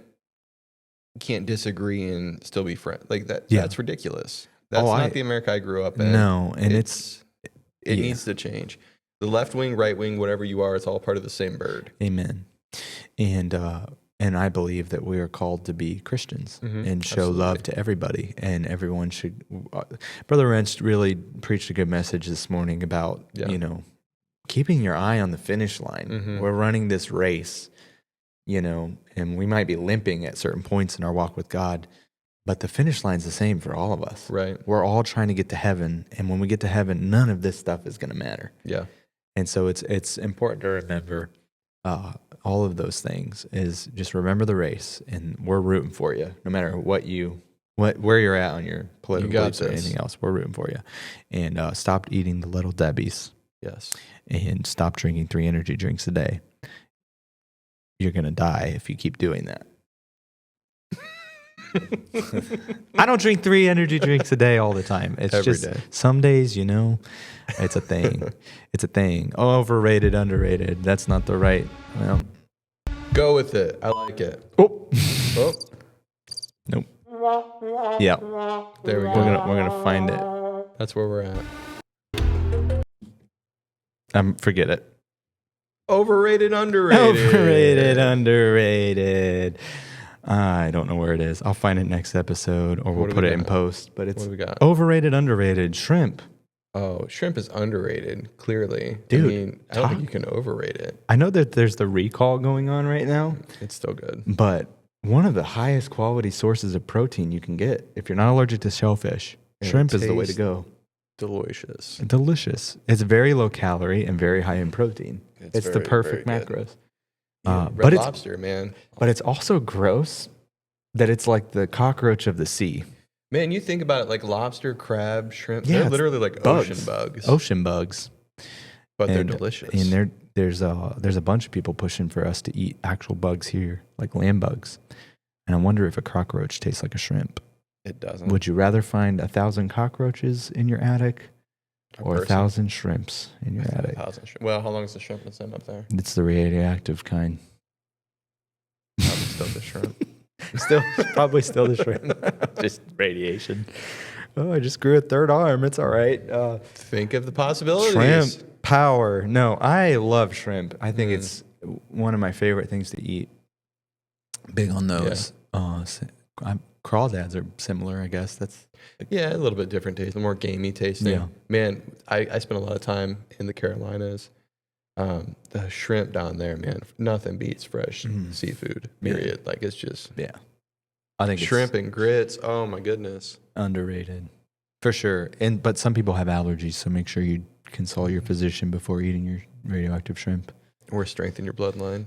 disagree and still be friends. Like that. Yeah. That's ridiculous. That's not the America I grew up in. No, and it needs to change. The left wing, right wing, whatever you are, it's all part of the same bird. Amen. And I believe that we are called to be Christians and show love to everybody, and everyone should. Brother Wrench really preached a good message this morning about keeping your eye on the finish line. We're running this race, and we might be limping at certain points in our walk with God, but the finish line's the same for all of us. Right. We're all trying to get to heaven, and when we get to heaven, none of this stuff is going to matter. Yeah. And so it's important to remember all of those things. Is just remember the race, and we're rooting for you, no matter where you're at on your political beliefs or anything else. We're rooting for you, and stop eating the Little Debbies. Yes. And stop drinking 3 energy drinks a day. You're gonna die if you keep doing that. I don't drink 3 energy drinks a day all the time. It's every just day. Some days, it's a thing. It's a thing. Oh, overrated, underrated. That's not the right. Well, go with it. I like it. Oh. Nope. Yeah. There we go. We're gonna find it. That's where we're at. Forget it. Overrated, underrated. Overrated, underrated. I don't know where it is. I'll find it next episode, or we'll put it in post. But it's overrated, underrated. Shrimp. Oh, shrimp is underrated, clearly. Dude, I don't think you can overrate it. I know that there's the recall going on right now. It's still good. But one of the highest quality sources of protein you can get, if you're not allergic to shellfish, shrimp is the way to go. Delicious. Delicious. It's very low calorie and very high in protein. It's the very, perfect very good. macros. Red but lobster, man. But it's also gross that it's like the cockroach of the sea. Man, you think about it like lobster, crab, shrimp. Yeah, They're it's literally like bugs. ocean bugs. Ocean bugs. But they're And- delicious. And there's a bunch of people pushing for us to eat actual bugs here, like land bugs. And I wonder if a cockroach tastes like a shrimp. It doesn't. Would you rather find 1,000 cockroaches in your attic or 1,000 shrimps in your attic? 1,000 shrimp. Well, how long is the shrimp been sitting up there? It's the radioactive kind. Probably still the shrimp. Probably still the shrimp. Just radiation. Oh, I just grew a third arm. It's all right. Think of the possibilities. Shrimp power. No, I love shrimp. I think it's one of my favorite things to eat. Big on those. Crawdads are similar, I guess. That's Yeah, a little bit different taste, more gamey tasting. Yeah. Man, I spent a lot of time in the Carolinas. The shrimp down there, man, nothing beats fresh seafood. Period. Like it's just I think shrimp and grits. Oh my goodness, underrated for sure. But some people have allergies, so make sure you consult your physician before eating your radioactive shrimp. or strengthen your bloodline.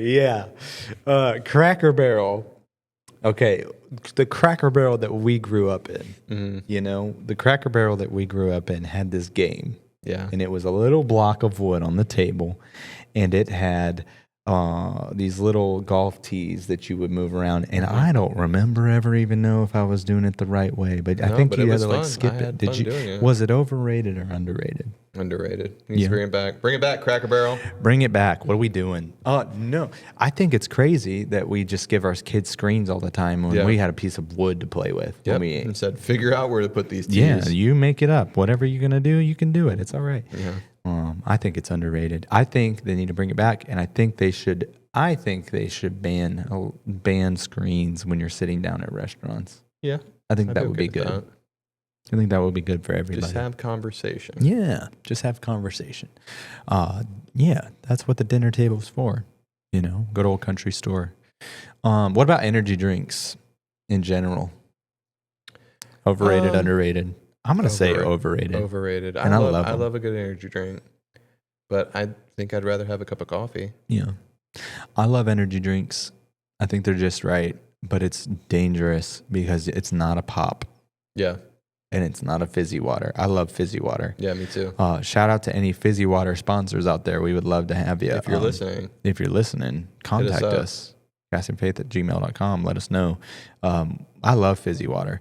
Yeah. Cracker Barrel. Okay, the Cracker Barrel that we grew up in, the Cracker Barrel that we grew up in had this game. Yeah. And it was a little block of wood on the table, and it had these little golf tees that you would move around. And I don't remember ever even know if I was doing it the right way, but I think you had to like skip it. Did you? Doing it. Was it overrated or underrated? Underrated. Needs to bring it back. Bring it back, Cracker Barrel. Bring it back. What are we doing? No. I think it's crazy that we just give our kids screens all the time when we had a piece of wood to play with. Yep. When we ate. And said, figure out where to put these tees. Yeah, you make it up. Whatever you're going to do, you can do it. It's all right. Yeah. I think it's underrated. I think they need to bring it back, and I think they should ban screens when you're sitting down at restaurants. Yeah. I think I'd that would be okay with good. that. I think that would be good for everybody. Just have conversation. Yeah, just have conversation. Yeah, that's what the dinner table's for. Good old country store. What about energy drinks in general? Overrated, underrated? I'm gonna say overrated. Overrated. And I love I them. love a good energy drink, but I think I'd rather have a cup of coffee. Yeah, I love energy drinks. I think they're just right, but it's dangerous because it's not a pop. Yeah. And it's not a fizzy water. I love fizzy water. Yeah, me too. Shout out to any fizzy water sponsors out there. We would love to have you. If you're listening. If you're listening, contact up. us. castingfaith@gmail.com. Let us know. I love fizzy water.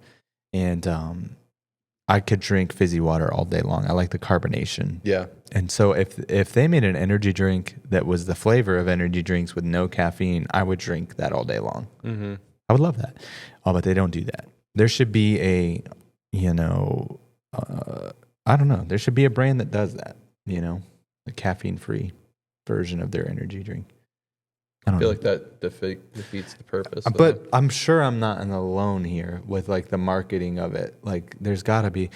And I could drink fizzy water all day long. I like the carbonation. Yeah. And so if they made an energy drink that was the flavor of energy drinks with no caffeine, I would drink that all day long. Mm-hmm. I would love that. But they don't do that. There should be a... I don't know. There should be a brand that does that, a caffeine-free version of their energy drink. I feel like that defeats the purpose. But I'm sure I'm not alone here with like the marketing of it. Like there's gotta be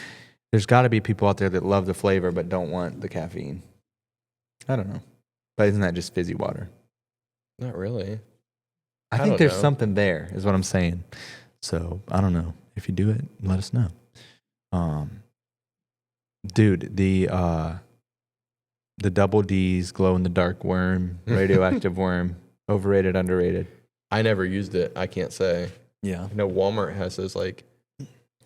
people out there that love the flavor but don't want the caffeine. I don't know. But isn't that just fizzy water? Not really. I think there's something there, is what I'm saying. So I don't know. If you do it, let us know. Dude, the Double D's glow in the dark worm, radioactive worm, overrated, underrated. I never used it. I can't say. Yeah. I know Walmart has those like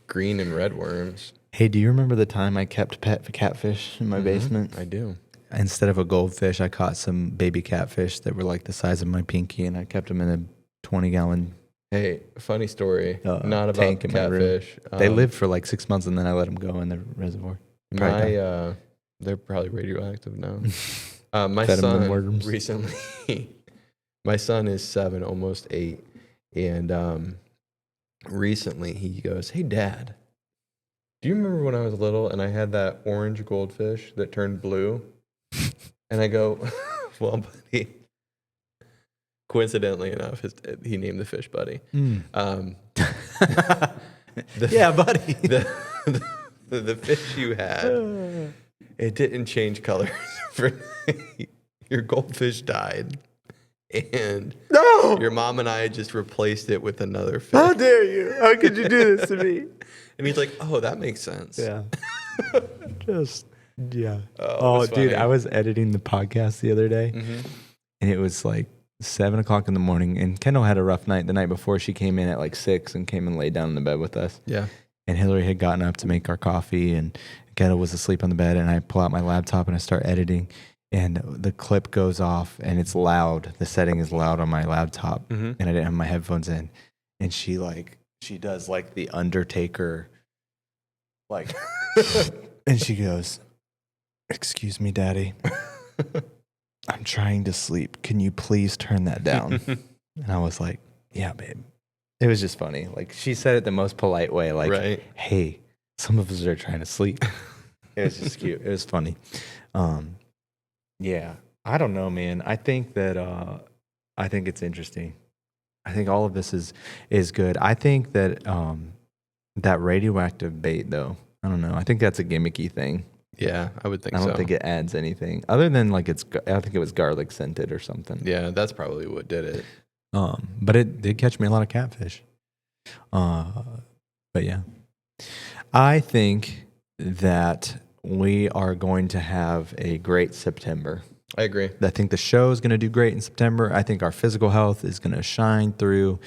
green and red worms. Hey, do you remember the time I kept pet catfish in my basement? I do. Instead of a goldfish, I caught some baby catfish that were like the size of my pinky, and I kept them in a 20-gallon Hey, funny story. Not about tank in my room. catfish. They lived for like 6 months, and then I let them go in the reservoir. They're probably radioactive now. My Fed 'em son them worms. recently. My son is 7, almost 8, and recently he goes, "Hey, Dad, do you remember when I was little and I had that orange goldfish that turned blue?" And I go, "Well, buddy." Coincidentally enough, he named the fish Buddy. Yeah, buddy. The fish you had, it didn't change colors. Your goldfish died. And No! Your mom and I just replaced it with another fish. How dare you? How could you do this to me? And he's like, oh, that makes sense. Yeah. Yeah. Oh, dude, funny. I was editing the podcast the other day, and it was like 7 o'clock in the morning, and Kendall had a rough night the night before. She came in at like 6 and came and laid down in the bed with us. Yeah. And Hillary had gotten up to make our coffee, and Kendall was asleep on the bed, and I pull out my laptop and I start editing, and the clip goes off, and it's loud. The setting is loud on my laptop, and I didn't have my headphones in. And she does like the Undertaker, like, and she goes, "Excuse me, Daddy. I'm trying to sleep. Can you please turn that down?" And I was like, "Yeah, babe." It was just funny. Like, she said it the most polite way, like, Right. "Hey, some of us are trying to sleep." It was just cute. It was funny. Yeah, I don't know, man. I think it's interesting. I think all of this is good. I think that that radioactive bait, though, I don't know. I think that's a gimmicky thing. Yeah, I would think I so. don't think it adds anything other than like I think it was garlic scented or something. Yeah, that's probably what did it. But it did catch me a lot of catfish. But yeah, I think that we are going to have a great September. I agree. I think the show is going to do great in September. I think our physical health is going to shine through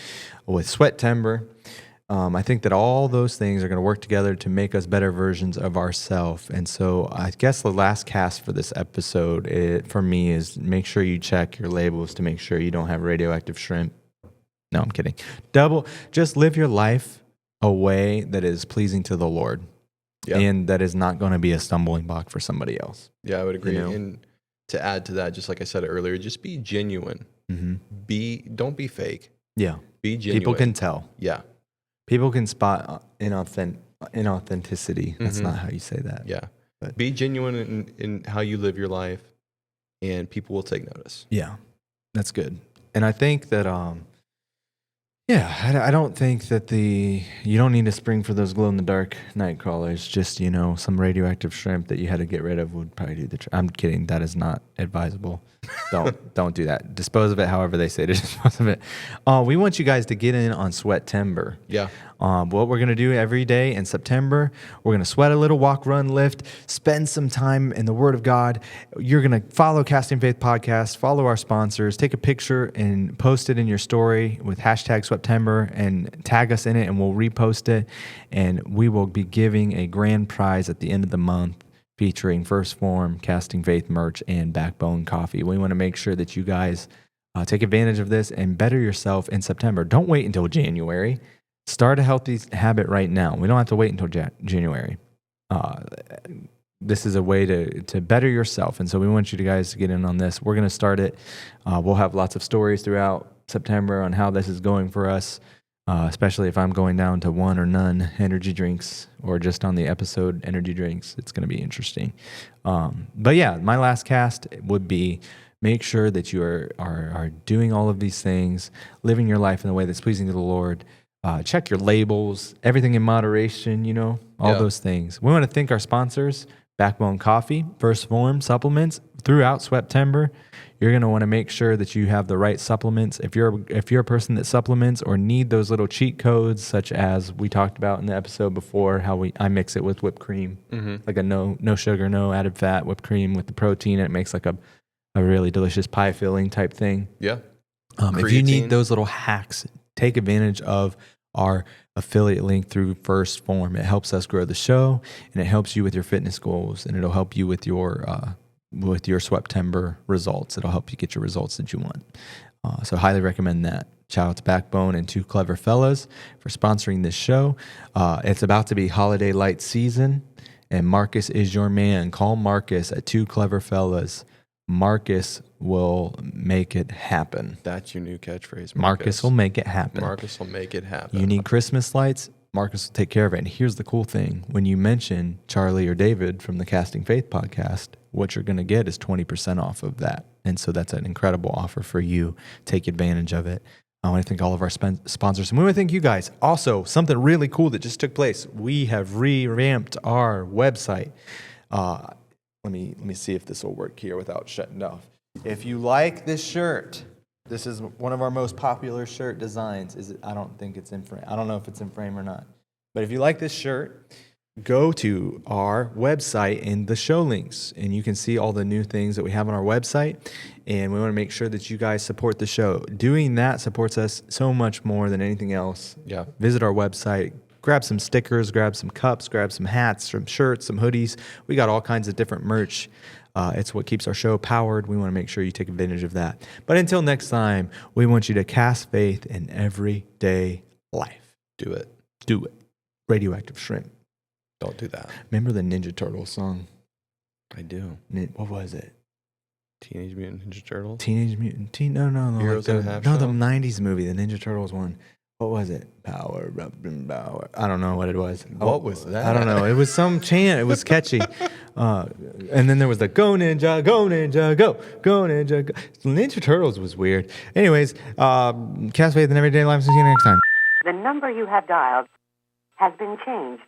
with Sweat-tember. I think that all those things are going to work together to make us better versions of ourselves. And so I guess the last cast for this episode for me is make sure you check your labels to make sure you don't have radioactive shrimp. No, I'm kidding. Just live your life a way that is pleasing to the Lord. Yeah. And that is not going to be a stumbling block for somebody else. Yeah, I would agree. You know? And to add to that, just like I said earlier, just be genuine. Don't be fake. Yeah. Be genuine. People can tell. Yeah. People can spot inauthenticity. That's not how you say that. Yeah. But be genuine in how you live your life, and people will take notice. yeah, that's good. And I think that, I don't think that you don't need to spring for those glow-in-the-dark nightcrawlers. Just, some radioactive shrimp that you had to get rid of would probably do the trick. I'm kidding. That is not advisable. Don't do that. Dispose of it however they say to dispose of it. We want you guys to get in on Sweat-tember. Yeah. What we're going to do every day in September, we're going to sweat a little, walk, run, lift, spend some time in the Word of God. You're going to follow Casting Faith Podcast, follow our sponsors, take a picture and post it in your story with hashtag Sweat-tember and tag us in it, and we'll repost it. And we will be giving a grand prize at the end of the month featuring First Form, Casting Faith merch, and Backbone Coffee. We want to make sure that you guys take advantage of this and better yourself in September. Don't wait until January. Start a healthy habit right now. We don't have to wait until January. This is a way to better yourself. And so we want you guys to get in on this. We're going to start it. We'll have lots of stories throughout September on how this is going for us, especially if I'm going down to one or none energy drinks or just on the episode energy drinks. It's going to be interesting. But yeah, my last cast would be make sure that you are doing all of these things, living your life in a way that's pleasing to the Lord. Check your labels, everything in moderation, all those things. We want to thank our sponsors, Backbone Coffee, First Form Supplements, throughout Sweat-tember. You're going to want to make sure that you have the right supplements. If you're a person that supplements or need those little cheat codes, such as we talked about in the episode before, how I mix it with whipped cream, like a no sugar, no added fat whipped cream with the protein, and it makes like a really delicious pie filling type thing. Yeah. If you need those little hacks, take advantage of our affiliate link through First Form. It helps us grow the show, and it helps you with your fitness goals, and it'll help you with your Sweat-tember results. It'll help you get your results that you want. So highly recommend that. Shout out to Backbone and Two Clever Fellas for sponsoring this show. It's about to be holiday light season, and Marcus is your man. Call Marcus at Two Clever Fellas. Marcus will make it happen. That's your new catchphrase. Marcus will make it happen. Marcus will make it happen. You need Christmas lights? Marcus will take care of it. And here's the cool thing. When you mention Charlie or David from the Casting Faith podcast, what you're going to get is 20% off of that. And so that's an incredible offer for you. Take advantage of it. I want to thank all of our sponsors. And we want to thank you guys. Also, something really cool that just took place. We have revamped our website. Let me see if this will work here without shutting off. If you like this shirt, This is one of our most popular shirt designs. I don't think it's in frame. I don't know if it's in frame or not. But if you like this shirt, go to our website in the show links, and you can see all the new things that we have on our website. And we want to make sure that you guys support the show. Doing that supports us so much more than anything else. Yeah. Visit our website, grab some stickers, grab some cups, grab some hats, some shirts, some hoodies. We got all kinds of different merch. It's what keeps our show powered. We want to make sure you take advantage of that. But until next time, we want you to cast faith in everyday life. Do it. Do it. Radioactive Shrimp. Don't do that. Remember the Ninja Turtles song? I do. What was it? Teenage Mutant Ninja Turtles. Teenage Mutant. No. Heroes like in a Half No, the Shell? 90s movie, the Ninja Turtles one. What was it? Power up and power. I don't know what it was. What was that? I don't know. It was some chant. It was catchy. And then there was the Go Ninja, Go Ninja, Go Ninja, Go. Ninja Turtles was weird. Anyways, cast faith in everyday life. See you next time. The number you have dialed has been changed.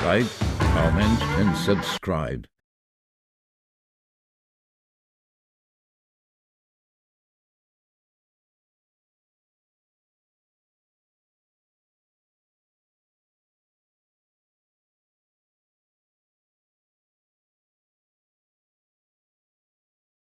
Like, comment, and subscribe.